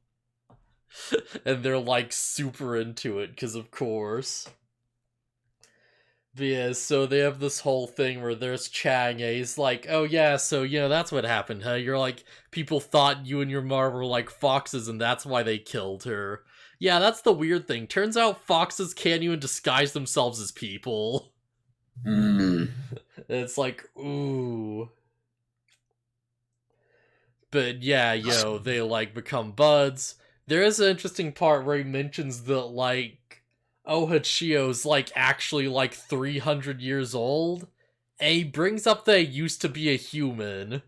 and they're like super into it. Cause of course. But yeah, so they have this whole thing where there's Chang, and he's like, oh yeah, so that's what happened, huh? You're like, people thought you and your mom were like foxes, and that's why they killed her. Yeah, that's the weird thing. Turns out foxes can't even disguise themselves as people. Mm. It's like, ooh. But yeah, they like become buds. There is an interesting part where he mentions that like Ohachio's like actually like 300 years old. And he brings up that he used to be a human.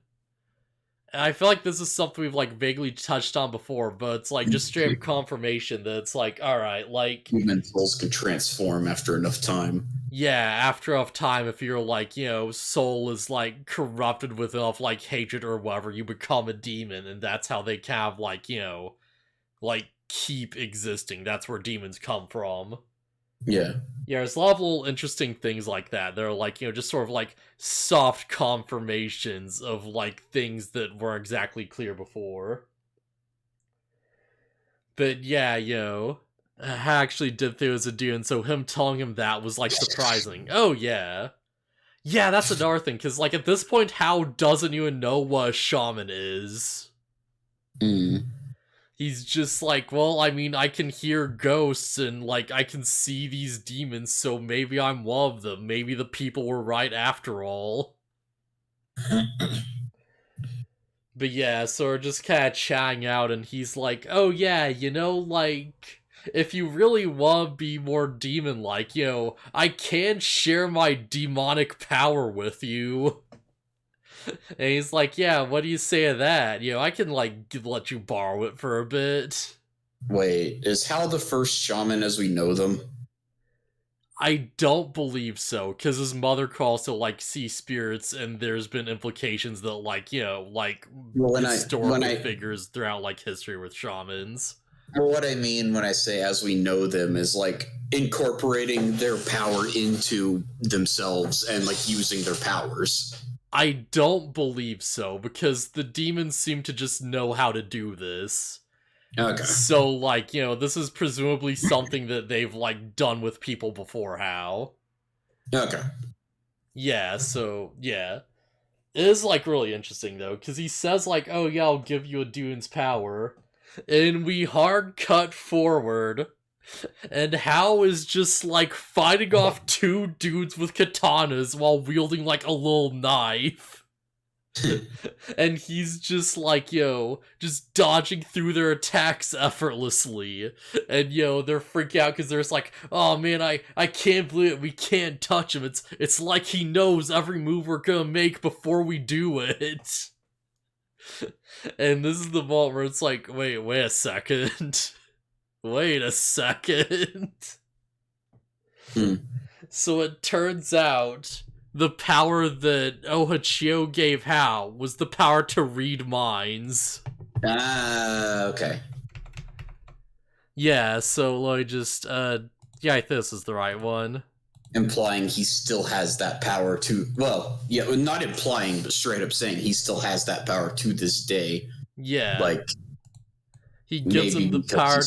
And I feel like this is something we've like vaguely touched on before, but it's like just straight up confirmation that it's like, alright, like human souls can transform after enough time. yeah, after enough time, if your like, soul is like corrupted with enough like hatred or whatever, you become a demon, and that's how they kind of like, like keep existing. That's where demons come from. Yeah. Yeah, there's a lot of little interesting things like that. They're like, just sort of like soft confirmations of like things that weren't exactly clear before. But yeah, I actually did think it was a dude, and so him telling him that was like surprising. Oh yeah. Yeah, that's another thing, because like at this point, Hao doesn't even know what a shaman is. Mm. He's just like, well, I mean, I can hear ghosts and like I can see these demons, so maybe I'm one of them. Maybe the people were right after all. But yeah, so we're just kind of chatting out, and he's like, oh yeah, like, if you really want to be more demon-like, I can share my demonic power with you. And he's like, yeah, what do you say to that? I can, like, let you borrow it for a bit. Wait, is Hal the first shaman as we know them? I don't believe so, because his mother could also, like, see spirits, and there's been implications that, like, like, historical figures throughout, like, history with shamans. Well, what I mean when I say as we know them is, like, incorporating their power into themselves and, like, using their powers. I don't believe so, because the demons seem to just know how to do this. Okay. So, like, this is presumably something that they've, like, done with people before, Hal. Okay. Yeah, so, yeah. It is, like, really interesting, though, because he says, like, oh, yeah, I'll give you a dude's power. And we hard cut forward, and Hal is just, like, fighting off two dudes with katanas while wielding, like, a little knife. And he's just like, just dodging through their attacks effortlessly. And they're freaking out because they're just like, oh man, I can't believe it. We can't touch him. It's like he knows every move we're gonna make before we do it. And this is the moment where it's like, wait a second. Wait a second. So it turns out the power that Ohachio gave Hal was the power to read minds. Okay. Yeah, so like just yeah, I think this is the right one. Implying he still has that power to, well, yeah, not implying, but straight up saying he still has that power to this day. Yeah. Like, he gives him the power.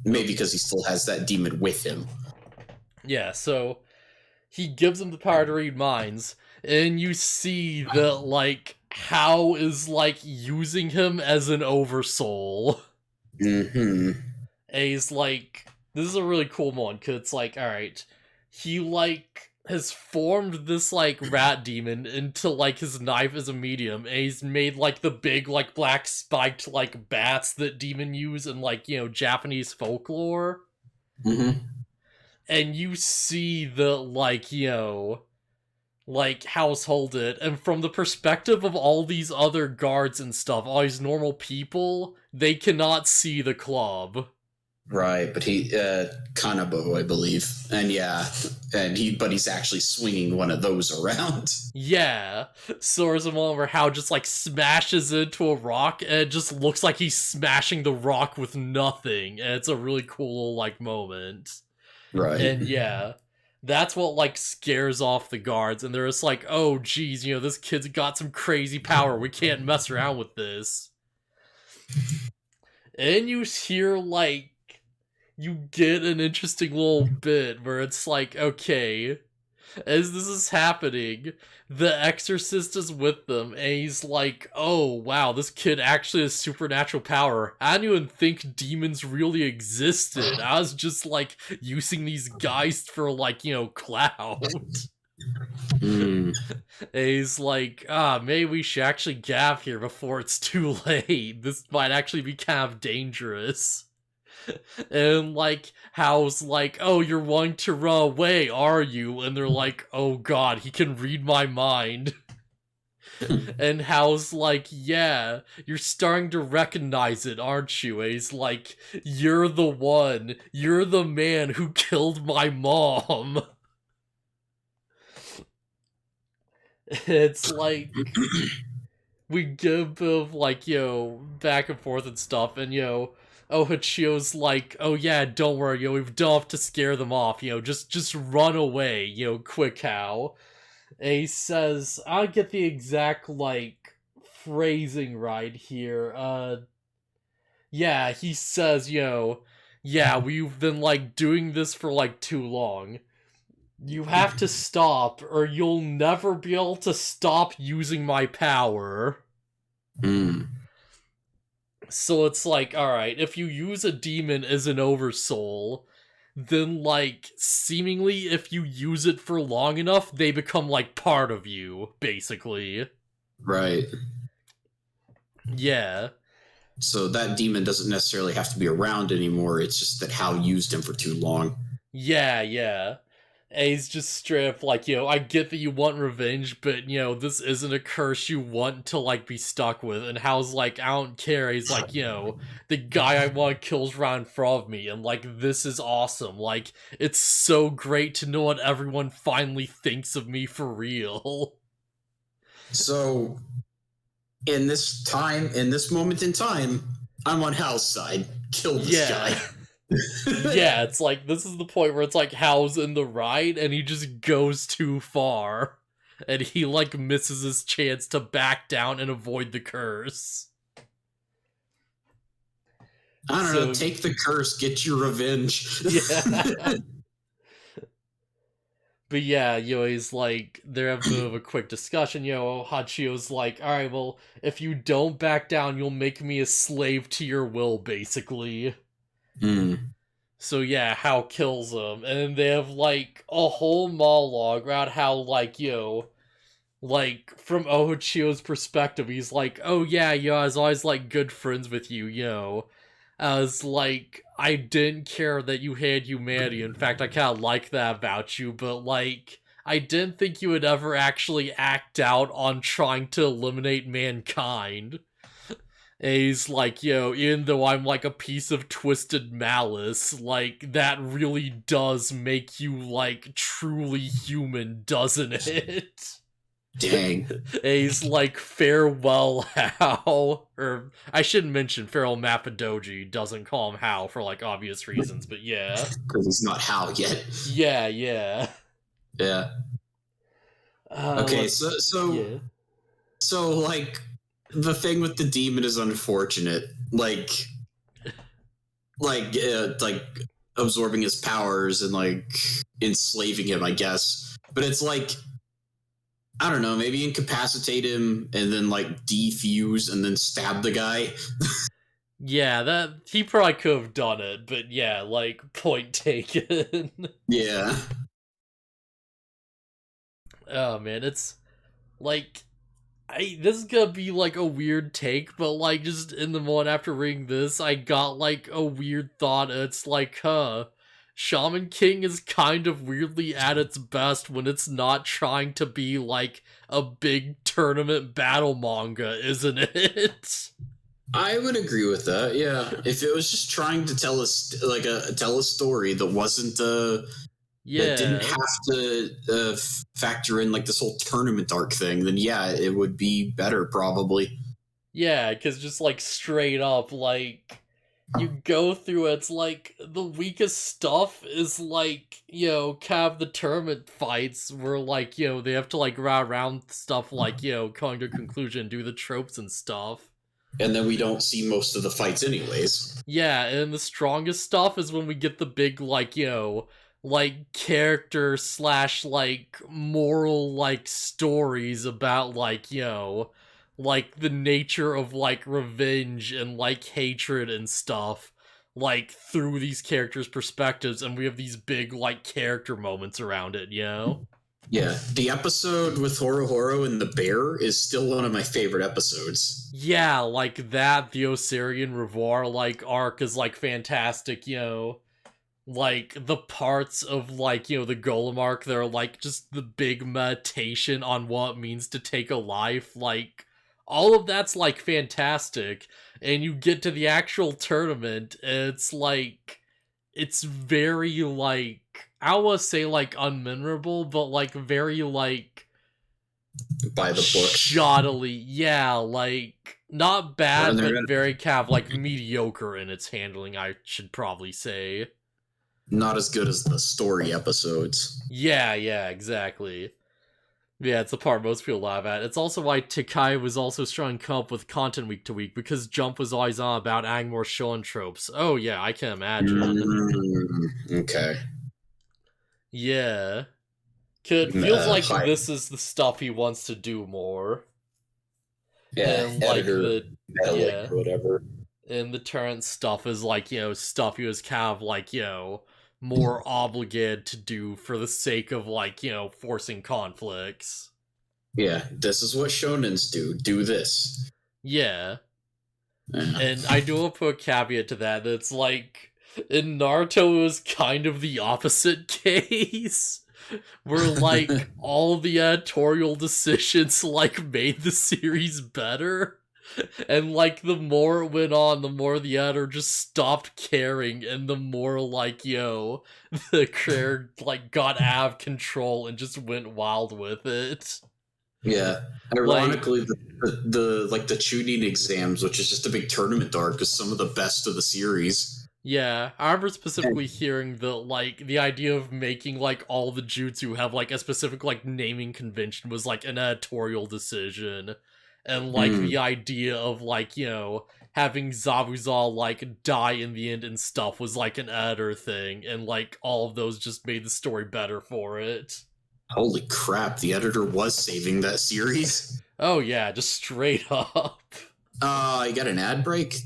Maybe because he still has that demon with him. Yeah, so he gives him the power to read minds, and you see that, like, Hao is, like, using him as an oversoul. Mm-hmm. And he's like, this is a really cool one, because it's like, alright, he, like, has formed this, like, rat demon into, like, his knife as a medium, and he's made, like, the big, like, black spiked, like, bats that demon use in, like, you know, Japanese folklore. Mm-hmm. And you see the, like, you know, like, household it, and from the perspective of all these other guards and stuff, all these normal people, they cannot see the club. Right, but he, Kanabo, I believe. And yeah, but he's actually swinging one of those around. Yeah. So there's a moment where Hao just, like, smashes into a rock, and it just looks like he's smashing the rock with nothing, and it's a really cool, like, moment. Right. And yeah, that's what, like, scares off the guards, and they're just like, oh, geez, you know, this kid's got some crazy power, we can't mess around with this. And you hear, like, you get an interesting little bit where it's like, okay, as this is happening, the exorcist is with them, and he's like, oh, wow, this kid actually has supernatural power. I didn't even think demons really existed. I was just, like, using these guys for, like, you know, clout. Mm. And he's like, maybe we should actually get out of here before it's too late. This might actually be kind of dangerous. And, like, Hal's like, oh, you're wanting to run away, are you? And they're like, oh god, he can read my mind. And Hal's like, yeah, you're starting to recognize it, aren't you? And he's like, you're the one. You're the man who killed my mom. It's like, we get a bit of, like, you know, back and forth and stuff, and, you know, Hachio's like, oh yeah, don't worry, you know, we've done enough to scare them off, you know, just run away, you know, quick, Hal. And he says, I'll get the exact, like, phrasing right here, yeah, he says, you know, yeah, we've been, like, doing this for, like, too long. You have to stop, or you'll never be able to stop using my power. Mm. So it's like, alright, if you use a demon as an oversoul, then, like, seemingly if you use it for long enough, they become, like, part of you, basically. Right. Yeah. So that demon doesn't necessarily have to be around anymore. It's just that Hal used him for too long. Yeah, yeah. And he's just straight up like, you know, I get that you want revenge, but, you know, this isn't a curse you want to, like, be stuck with. And Hal's like, I don't care. He's like, you know, the guy I want kills right in front of me, and, like, this is awesome. Like, it's so great to know what everyone finally thinks of me for real. So, in this moment in time, I'm on Hal's side. Kill this guy. Yeah, it's like, this is the point where it's like Hal's in the right, and he just goes too far. And he, like, misses his chance to back down and avoid the curse. I don't know, take the curse, get your revenge. Yeah. But yeah, you know, he's like, they're having a bit of a quick discussion, you know, Hachio's like, alright, well, if you don't back down, you'll make me a slave to your will, basically. Mm. So yeah, Hao kills him, and they have, like, a whole monologue about how, like, you know, like, from Ohochio's perspective, he's like, oh yeah, you know, I was always, like, good friends with you, you know. I was like, I didn't care that you had humanity. In fact, I kind of like that about you, but, like, I didn't think you would ever actually act out on trying to eliminate mankind. And he's like, yo, even though I'm, like, a piece of twisted malice, like, that really does make you, like, truly human, doesn't it? Dang. And he's like, farewell, Hal. Or, I shouldn't mention farewell Mappa Douji doesn't call him Hal for, like, obvious reasons, but yeah. Because he's not Hal yet. Yeah, yeah. Yeah. Okay, yeah. So, like, the thing with the demon is unfortunate. Like absorbing his powers and, like, enslaving him, I guess. But it's like, I don't know, maybe incapacitate him and then, like, defuse and then stab the guy. Yeah, that he probably could have done it, but yeah, like, point taken. Yeah. Oh man, it's like this is gonna be like a weird take, but like just in the moment after reading this, I got like a weird thought. It's like, Shaman King is kind of weirdly at its best when it's not trying to be like a big tournament battle manga, isn't it? I would agree with that. Yeah, if it was just trying to tell tell a story that wasn't that didn't Yeah. have to factor in like this whole tournament arc thing, then yeah, it would be better probably. Yeah, because just like straight up, like you go through it, it's like the weakest stuff is like, Cav the tournament fights where like, they have to like run around stuff like, coming to a conclusion, do the tropes and stuff. And then we don't see most of the fights anyways. Yeah, and the strongest stuff is when we get the big like, like character slash like moral like stories about like, like the nature of like revenge and like hatred and stuff, like through these characters' perspectives, and we have these big like character moments around it, Yeah, the episode with Horo Horo and the bear is still one of my favorite episodes. Yeah, like that, the Osirian Revoir like arc is like fantastic, like the parts of like, the Golem arc, they're like just the big meditation on what it means to take a life, like all of that's like fantastic. And you get to the actual tournament, it's like it's very like, I want to say like unmemorable, but like very like By the book. shoddily, yeah, like not bad, but gonna... very kind of like mediocre in its handling, I should probably say. Not as good as the story episodes. Yeah, exactly. Yeah, it's the part most people laugh at. It's also why Takai was also strong come up with content week to week, because Jump was always on about adding more shonen tropes. Oh yeah, I can imagine. Okay. Yeah. It feels like this is the stuff he wants to do more. Yeah, and editor, like the or whatever. And the Torrent stuff is like, stuff he was kind of like, more obligated to do for the sake of like, forcing conflicts. Yeah, this is what shonens do. Do this. Yeah. And I do want to put a caveat to that. It's like, in Naruto, it was kind of the opposite case. Where, like, all the editorial decisions, like, made the series better. And, like, the more it went on, the more the editor just stopped caring, and the more, like, the creator, like, got out of control and just went wild with it. Yeah. Ironically, the tuning exams, which is just a big tournament arc, is some of the best of the series. Yeah, I remember specifically hearing the idea of making, like, all the jutsu have, like, a specific, like, naming convention was, like, an editorial decision. And, like, the idea of, like, having Zabuza, like, die in the end and stuff was, like, an editor thing. And, like, all of those just made the story better for it. Holy crap, the editor was saving that series? Oh, yeah, just straight up. You got an ad break?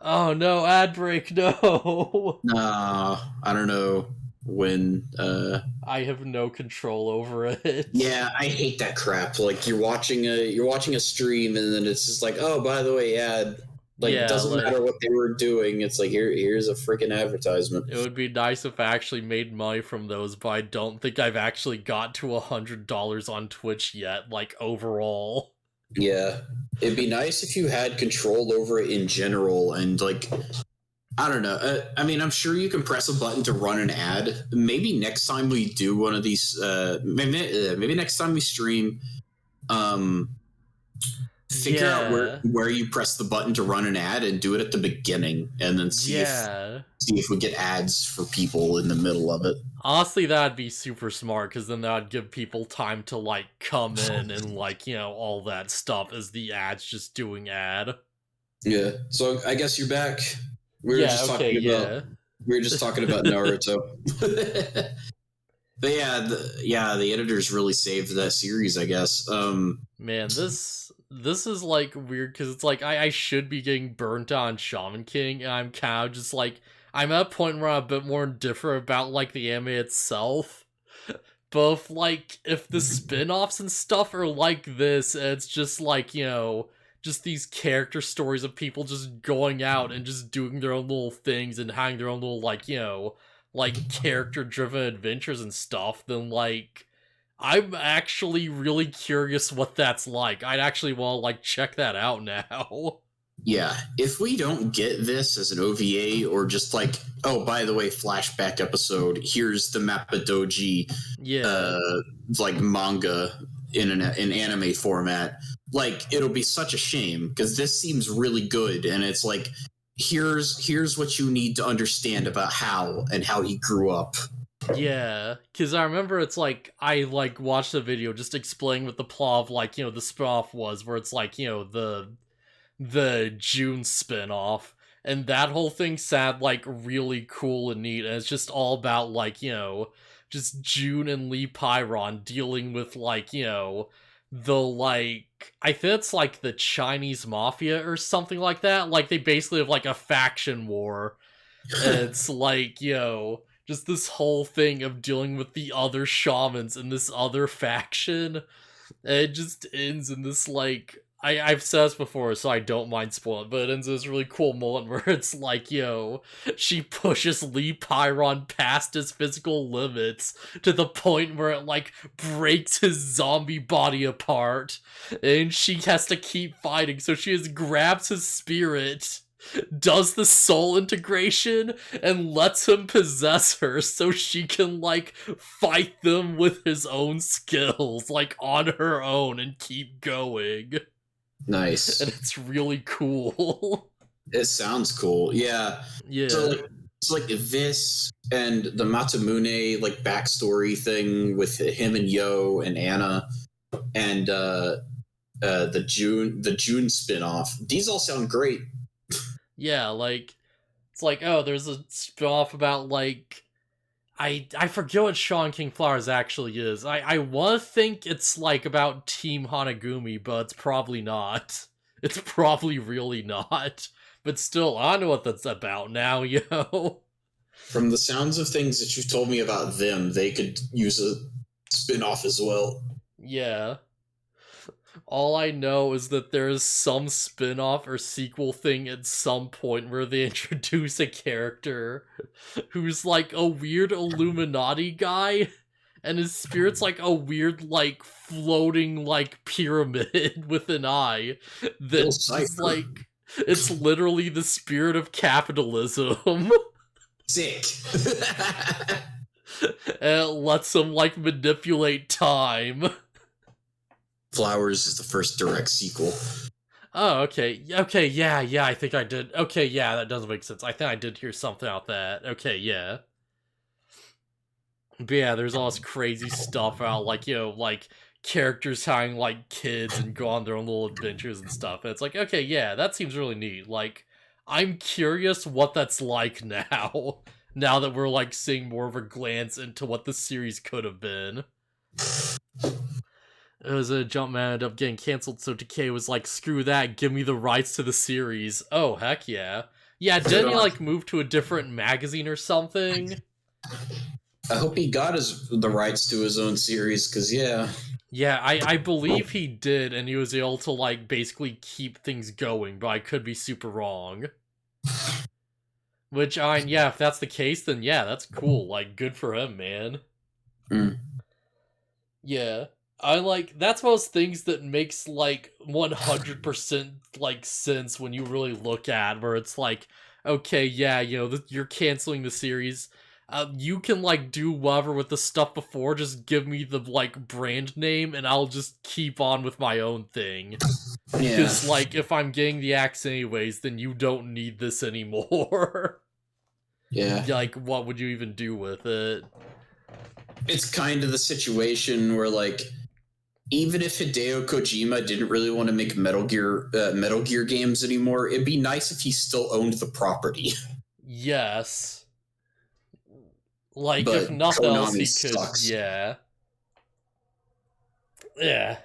Oh no, ad break, no! No, I don't know when, I have no control over it. Yeah, I hate that crap. Like, you're watching a stream and then it's just like, oh, by the way, ad. Like, it doesn't matter what they were doing. It's like, here's a freaking advertisement. It would be nice if I actually made money from those, but I don't think I've actually got to $100 on Twitch yet, like, overall. Yeah. It'd be nice if you had control over it in general and, like, I don't know. I mean, I'm sure you can press a button to run an ad. Maybe next time we do one of these, maybe next time we stream, figure out where you press the button to run an ad and do it at the beginning, and then see if we get ads for people in the middle of it. Honestly, that'd be super smart, because then that would give people time to, like, come in and, like, all that stuff as the ad's just doing ad. Yeah, so I guess you're back. We were just talking about Naruto. But the editors really saved that series, I guess. Man, this is, like, weird, because it's like, I should be getting burnt on Shaman King, and I'm kind of just, like, I'm at a point where I'm a bit more indifferent about, like, the anime itself. both, like, if the spin-offs and stuff are like this, it's just like, just these character stories of people just going out and just doing their own little things and having their own little, like, like, character-driven adventures and stuff, then, like, I'm actually really curious what that's like. I'd actually want to, like, check that out now. Yeah, if we don't get this as an OVA or just like, oh, by the way, flashback episode, here's the Mappa Douji, like manga in anime format, like it'll be such a shame because this seems really good, and it's like, here's what you need to understand about how he grew up. Yeah, because I remember it's like, I, like, watched a video just explaining what the plot of, like, the spin-off was, where it's like, the June spin-off, and that whole thing sounded, like, really cool and neat, and it's just all about, like, just June and Lee Pyron dealing with, like, the, like, I think it's, like, the Chinese Mafia or something like that. Like, they basically have, like, a faction war, and it's, like, just this whole thing of dealing with the other shamans in this other faction, and it just ends in this, like, I've said this before, so I don't mind spoiling, but it ends in this really cool moment where it's like, she pushes Lee Pyron past his physical limits to the point where it, like, breaks his zombie body apart, and she has to keep fighting, so she just grabs his spirit, does the soul integration, and lets him possess her so she can, like, fight them with his own skills, like, on her own, and keep going. Nice. And it's really cool. It sounds cool. Yeah. Yeah. So it's like this and the Matamune, like, backstory thing with him and Yo and Anna, and the June spin-off. These all sound great. Yeah, like, it's like, oh, there's a spin-off about, like, I forget what Sean King Flowers actually is. I want to think it's, like, about Team Hanagumi, but it's probably not. It's probably really not. But still, I know what that's about now, From the sounds of things that you've told me about them, they could use a spin-off as well. Yeah. All I know is that there is some spin-off or sequel thing at some point where they introduce a character who's, like, a weird Illuminati guy, and his spirit's like a weird, like, floating, like, pyramid with an eye that's just, like, it's literally the spirit of capitalism. Sick. And it lets him, like, manipulate time. Flowers is the first direct sequel. Oh, okay. Okay, yeah, I think I did. Okay, yeah, that does make sense. I think I did hear something about that. Okay, yeah. But yeah, there's all this crazy stuff about, like, like, characters having, like, kids and go on their own little adventures and stuff. And it's like, okay, yeah, that seems really neat. Like, I'm curious what that's like now. Now that we're, like, seeing more of a glance into what the series could have been. It was a Jumpman ended up getting canceled, so Decay was like, screw that, give me the rights to the series. Oh, heck yeah. Yeah, didn't he, like, move to a different magazine or something? I hope he got the rights to his own series, because, yeah. Yeah, I believe he did, and he was able to, like, basically keep things going, but I could be super wrong. Which, yeah, if that's the case, then yeah, that's cool. Like, good for him, man. Yeah. That's one of those things that makes, like, 100%, like, sense when you really look at, where it's like, okay, yeah, you're canceling the series. You can, like, do whatever with the stuff before, just give me the, like, brand name, and I'll just keep on with my own thing. Yeah. Because, like, if I'm getting the axe anyways, then you don't need this anymore. Yeah. Like, what would you even do with it? It's kind of the situation where, like, even if Hideo Kojima didn't really want to make Metal Gear games anymore, it'd be nice if he still owned the property. Yes. Like, but if nothing Konami else, he could, sucks. yeah. Yeah.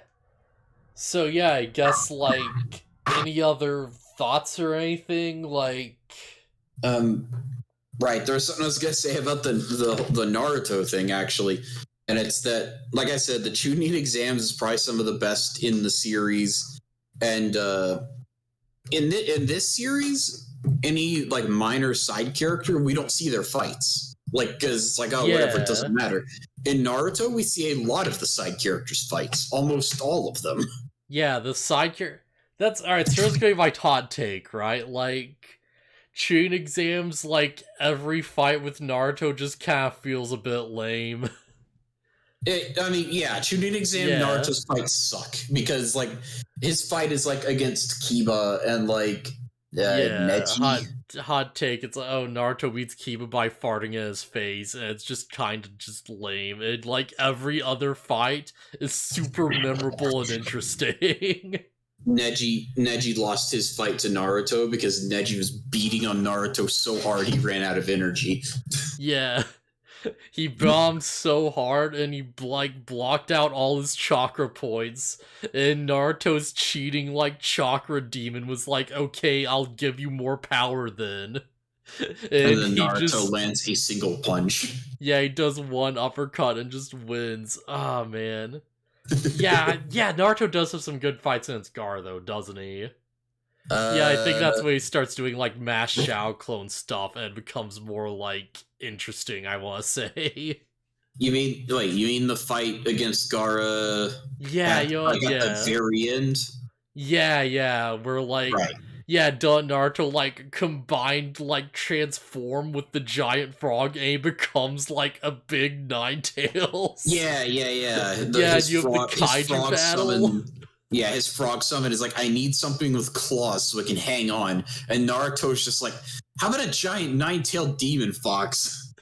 So, yeah, I guess, like, any other thoughts or anything? Like... Right, there's something I was gonna say about the Naruto thing, actually. And it's that, like I said, the Chunin exams is probably some of the best in the series. And in this series, any like minor side character, we don't see their fights. Like, because it's like, oh, whatever, it doesn't matter. In Naruto, we see a lot of the side characters' fights, almost all of them. Yeah, the side character. That's alright. So here's gonna be my hot take, right? Like, Chunin exams, like every fight with Naruto, just kind of feels a bit lame. Chunin exam Naruto's fights suck because like his fight is like against Kiba and like Neji. Hot take. It's like, oh, Naruto beats Kiba by farting in his face, and it's just kind of just lame. And like every other fight is super memorable and interesting. Neji lost his fight to Naruto because Neji was beating on Naruto so hard he ran out of energy. Yeah. He bombed so hard and he like blocked out all his chakra points. And Naruto's cheating like chakra demon was like, okay, I'll give you more power then. And then Naruto lands a single punch. Yeah, he does one uppercut and just wins. Ah, man. yeah, Naruto does have some good fights against Gaara though, doesn't he? Yeah, I think that's when he starts doing like mass Shao clone stuff and it becomes more like interesting, I want to say. You mean the fight against Gaara? Yeah, at the very end. Yeah, we're like, right. Yeah, Naruto like combined like transform with the giant frog and he becomes like a big Ninetales. Yeah. You have the kaiju battle. His frog summon is like, I need something with claws so I can hang on. And Naruto's just like, how about a giant nine-tailed demon fox?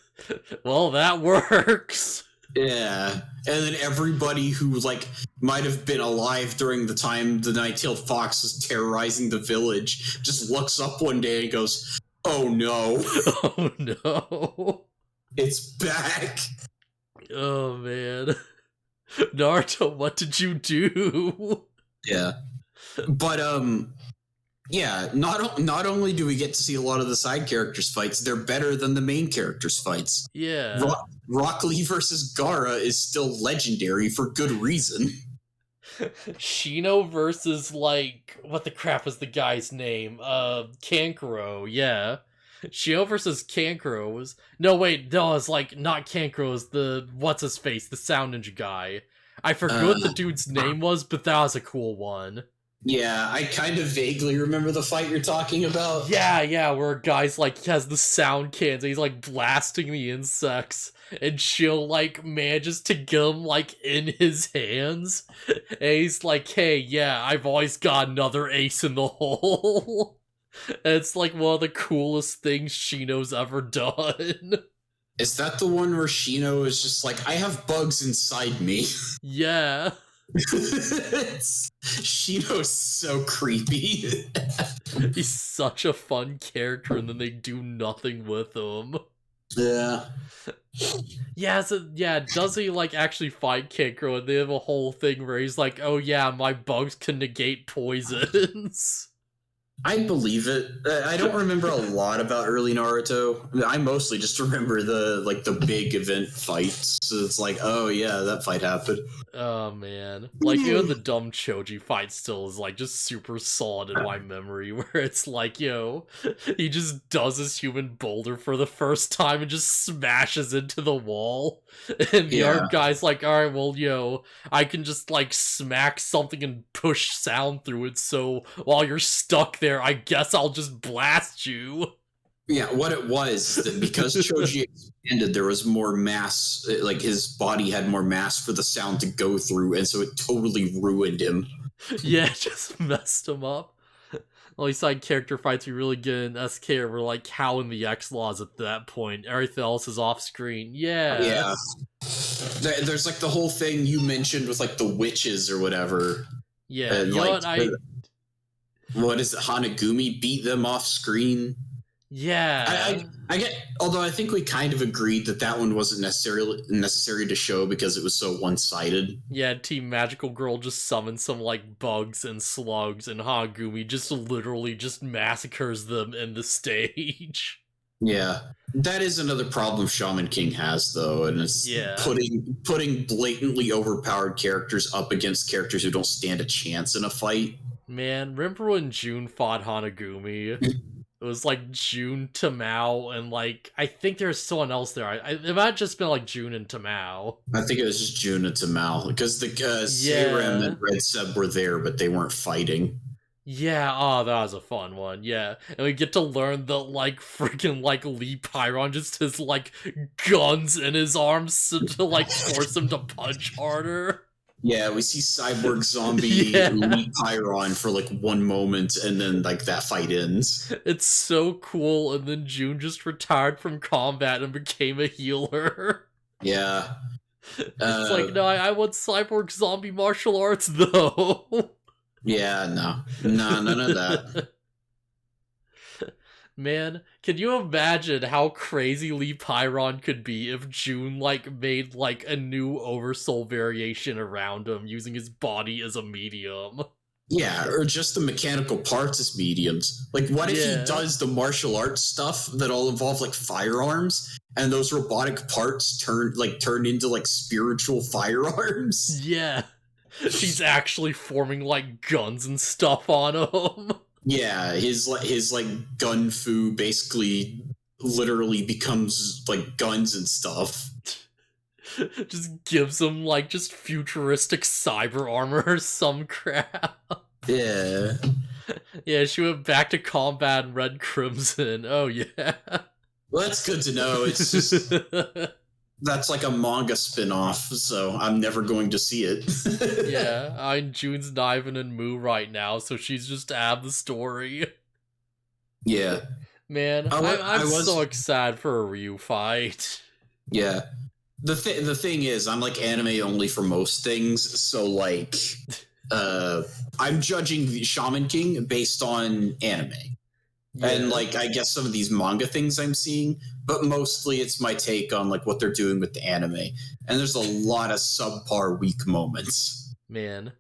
Well, that works. Yeah. And then everybody who like might have been alive during the time the nine-tailed fox was terrorizing the village just looks up one day and goes, oh no. Oh no. It's back. Oh man. Naruto, what did you do? Yeah. But not only do we get to see a lot of the side characters fights, they're better than the main characters fights. Yeah. Rock Lee versus Gaara is still legendary for good reason. Shino versus like what the crap is the guy's name? Kankuro, yeah. Shino versus Kankuro was it's like not Kankuro, it's the what's his face, the sound ninja guy. I forgot what the dude's name was, but that was a cool one. Yeah, I kind of vaguely remember the fight you're talking about. Yeah, where a guy's like has the sound cans and he's like blasting the insects and Chill like manages to get him like in his hands. And he's like, hey, yeah, I've always got another ace in the hole. And it's like one of the coolest things Shino's ever done. Is that the one where Shino is just like, I have bugs inside me? Yeah. Shino's so creepy. He's such a fun character and then they do nothing with him. Yeah. Does he like actually fight Kankuro and they have a whole thing where he's like, oh yeah, my bugs can negate poisons. I believe it. I don't remember a lot about early Naruto. I mostly just remember the big event fights. So it's like, oh yeah, that fight happened. Oh man, like even the dumb Choji fight still is like just super solid in my memory. Where it's like, he just does his human boulder for the first time and just smashes into the wall, and the art guy's like, all right, well, I can just like smack something and push sound through it. So while you're stuck there, I guess I'll just blast you. Yeah, what it was, that because Choji expanded, there was more mass, like his body had more mass for the sound to go through, and so it totally ruined him. Yeah, just messed him up. Only side character fights we really get in SK were like How in the X-Laws at that point. Everything else is off screen. Yeah. There's like the whole thing you mentioned with like the witches or whatever. Yeah, and, what is it? Hanagumi beat them off screen. Yeah, I get. Although I think we kind of agreed that one wasn't necessary to show because it was so one-sided. Yeah, Team Magical Girl just summons some like bugs and slugs, and Hanagumi just literally just massacres them in the stage. Yeah. That is another problem Shaman King has, though, and it's putting blatantly overpowered characters up against characters who don't stand a chance in a fight. Man, remember when June fought Hanagumi? It was like June, Tamao, and like I think there's someone else there. It might have just been like June and Tamao. I think it was just June and Tamao because the Seiram and Red Seb were there, but they weren't fighting. Yeah, oh, that was a fun one, yeah. And we get to learn that, like, freaking, like, Lee Pyron just has, like, guns in his arms to like, force him to punch harder. Yeah, we see Cyborg Zombie Lee Pyron for, like, one moment, and then, like, that fight ends. It's so cool, and then June just retired from combat and became a healer. Yeah. It's like, no, I want Cyborg Zombie martial arts, though. Yeah, no, none of that. Man, can you imagine how crazy Lee Pyron could be if June, like, made, like, a new Oversoul variation around him using his body as a medium? Yeah, or just the mechanical parts as mediums. Like, what if he does the martial arts stuff that all involve, like, firearms, and those robotic parts turn into, like, spiritual firearms? Yeah. He's actually forming, like, guns and stuff on him. Yeah, his gun fu basically literally becomes, like, guns and stuff. Just gives him, like, just futuristic cyber armor or some crap. Yeah. Yeah, she went back to combat in Red Crimson. Oh, yeah. Well, that's good to know. It's just... That's like a manga spin-off, so I'm never going to see it. Yeah, June's not even in Mu right now, so she's just add the story. Yeah. Man, I'm so excited for a Ryu fight. Yeah. The thing is, I'm like anime only for most things, so like I'm judging Shaman King based on anime. Yeah. And like I guess some of these manga things I'm seeing, but mostly it's my take on like what they're doing with the anime. And there's a lot of subpar weak moments. Man.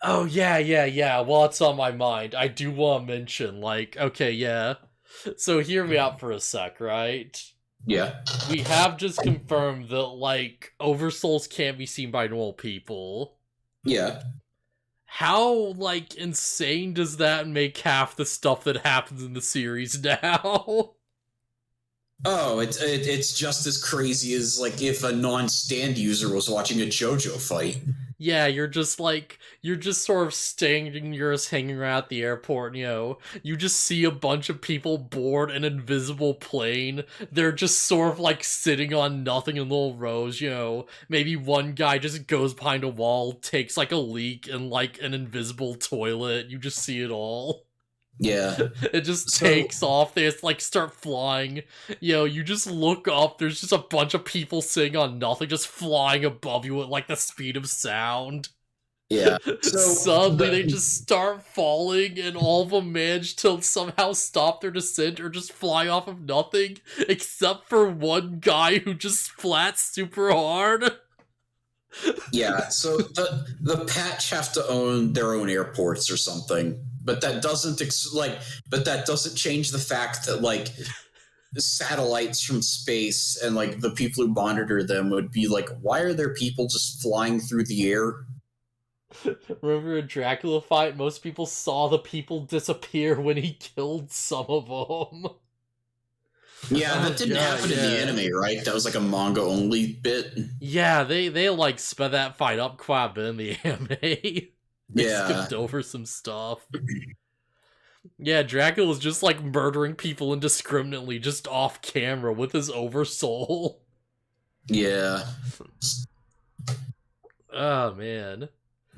Oh yeah. Well, it's on my mind. I do want to mention, like, okay, yeah. So hear me out for a sec, right? Yeah. We have just confirmed that, like, Oversouls can't be seen by normal people. Yeah. How, like, insane does that make half the stuff that happens in the series now? Oh, it's just as crazy as, like, if a non-stand user was watching a JoJo fight. Yeah, you're just sort of standing, you're just hanging around at the airport, you know, you just see a bunch of people board an invisible plane, they're just sort of, like, sitting on nothing in little rows, you know, maybe one guy just goes behind a wall, takes, like, a leak in, like, an invisible toilet, you just see it all. Yeah. It just takes off, they just, like, start flying, you know, you just look up, there's just a bunch of people sitting on nothing, just flying above you at, like, the speed of sound. Yeah. Suddenly they just start falling, and all of them manage to somehow stop their descent or just fly off of nothing, except for one guy who just splats super hard. Yeah, so the patch have to own their own airports or something. But that doesn't change the fact that, like, satellites from space and, like, the people who monitor them would be like, why are there people just flying through the air? Remember in Dracula fight, most people saw the people disappear when he killed some of them. Yeah, that didn't happen in the anime, right? That was like a manga only bit. Yeah, they like sped that fight up quite a bit in the anime. They skipped over some stuff. Yeah, Dracula was just, like, murdering people indiscriminately, just off camera with his oversoul. Yeah. Oh, man.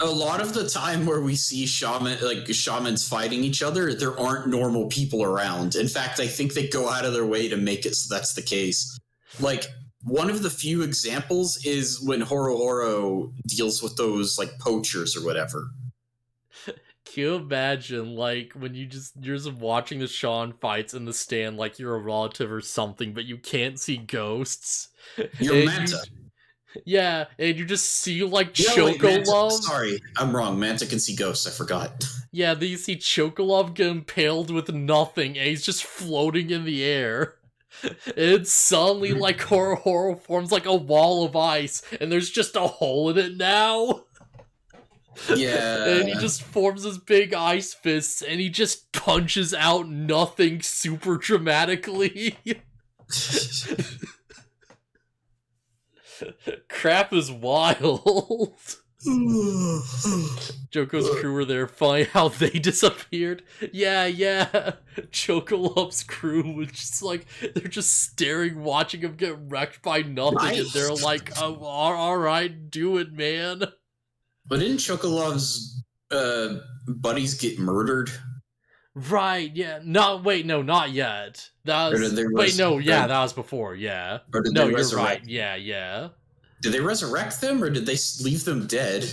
A lot of the time where we see shamans fighting each other, there aren't normal people around. In fact, I think they go out of their way to make it so that's the case. Like, one of the few examples is when Horo deals with those, like, poachers or whatever. Can you imagine, like, when you're just watching the Sean fights in the stand like you're a relative or something, but you can't see ghosts? You're Manta. Yeah, and you just see, like, Chocolove. Sorry, I'm wrong. Manta can see ghosts, I forgot. Yeah, then you see Chocolove get impaled with nothing, and he's just floating in the air. And suddenly, like, horror forms like a wall of ice, and there's just a hole in it now. Yeah. And he just forms this big ice fist, and he just punches out nothing super dramatically. Crap is wild. Joko's crew were there, funny how they disappeared. Yeah. Chocolub's crew was just like, they're just staring, watching him get wrecked by nothing, and they're like, oh, alright, do it, man. But didn't Chocolov's buddies get murdered? Right, yeah. No, not yet. That was... that was before, yeah. No, you're right, yeah. Did they resurrect them, or did they leave them dead?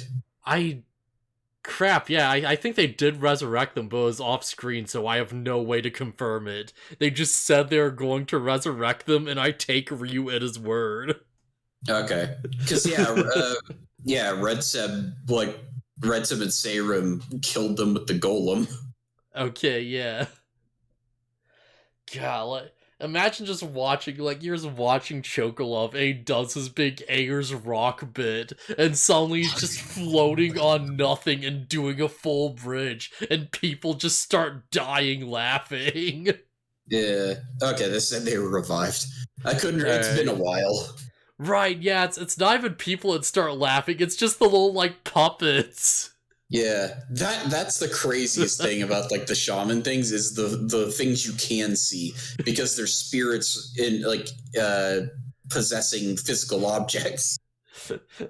Crap, yeah, I think they did resurrect them, but it was off-screen, so I have no way to confirm it. They just said they were going to resurrect them, and I take Ryu at his word. Okay. Because, Red Seb and Seirim killed them with the golem. Okay, yeah. God, like, imagine just watching, like, you're just watching Chocolov, and he does his big Ayers rock bit, and suddenly he's just floating on nothing and doing a full bridge, and people just start dying laughing. Yeah. Okay, they said they were revived. It's been a while. Right, yeah, it's not even people that start laughing, it's just the little, like, puppets. Yeah, that's the craziest thing about, like, the shaman things, is the things you can see, because they're spirits in, like, possessing physical objects.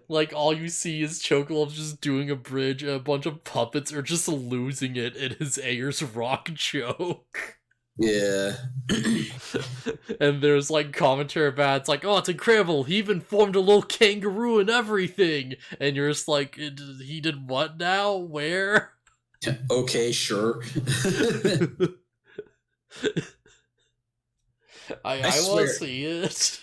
Like, all you see is Chocolov just doing a bridge, and a bunch of puppets are just losing it in his Ayers rock joke. Yeah. And there's, like, commentary about it's like, oh, it's incredible, he even formed a little kangaroo and everything, and you're just like, he did what now? Where? Okay, sure. I want to see it.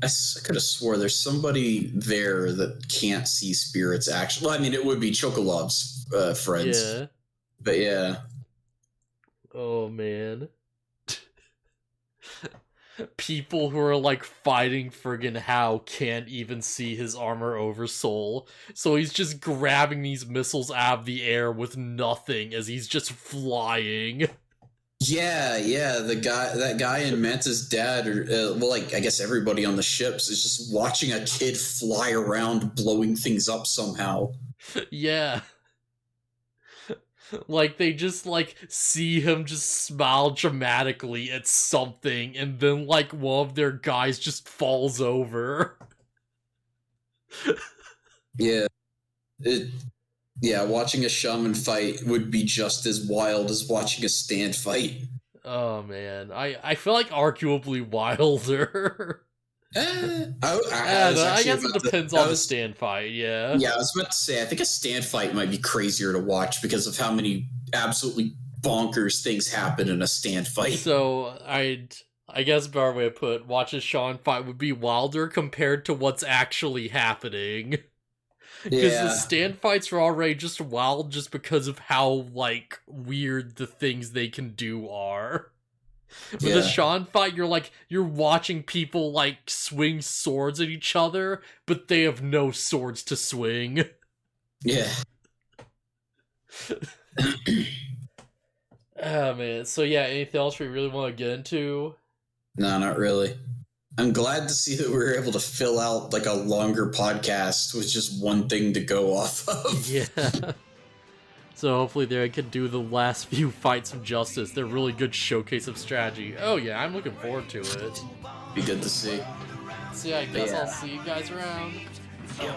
I could have swore there's somebody there that can't see spirits, actually. Well, I mean, it would be Chocolov's friends. Yeah. But yeah. Oh, man. People who are, like, fighting friggin' Hao can't even see his armor oversoul, so he's just grabbing these missiles out of the air with nothing as he's just flying. Yeah, that guy and Manta's dad, I guess everybody on the ships is just watching a kid fly around blowing things up somehow. Yeah. Like, they just, like, see him just smile dramatically at something, and then, like, one of their guys just falls over. Yeah. Watching a shaman fight would be just as wild as watching a stand fight. Oh, man. I feel like arguably wilder. I guess it depends on the stand fight, yeah. Yeah, I was about to say, I think a stand fight might be crazier to watch because of how many absolutely bonkers things happen in a stand fight. So, I guess a better way to put it, watch a Shaman fight would be wilder compared to what's actually happening. Because the stand fights are already just wild just because of how, like, weird the things they can do are. With a Shaman fight, you're watching people, like, swing swords at each other, but they have no swords to swing. Yeah. Oh, man. So, yeah, anything else we really want to get into? No, not really. I'm glad to see that we were able to fill out, like, a longer podcast with just one thing to go off of. Yeah. So hopefully they can do the last few fights some justice. They're really good showcase of strategy. Oh yeah, I'm looking forward to it. Be good to see. So yeah, I guess I'll see you guys around. Yep.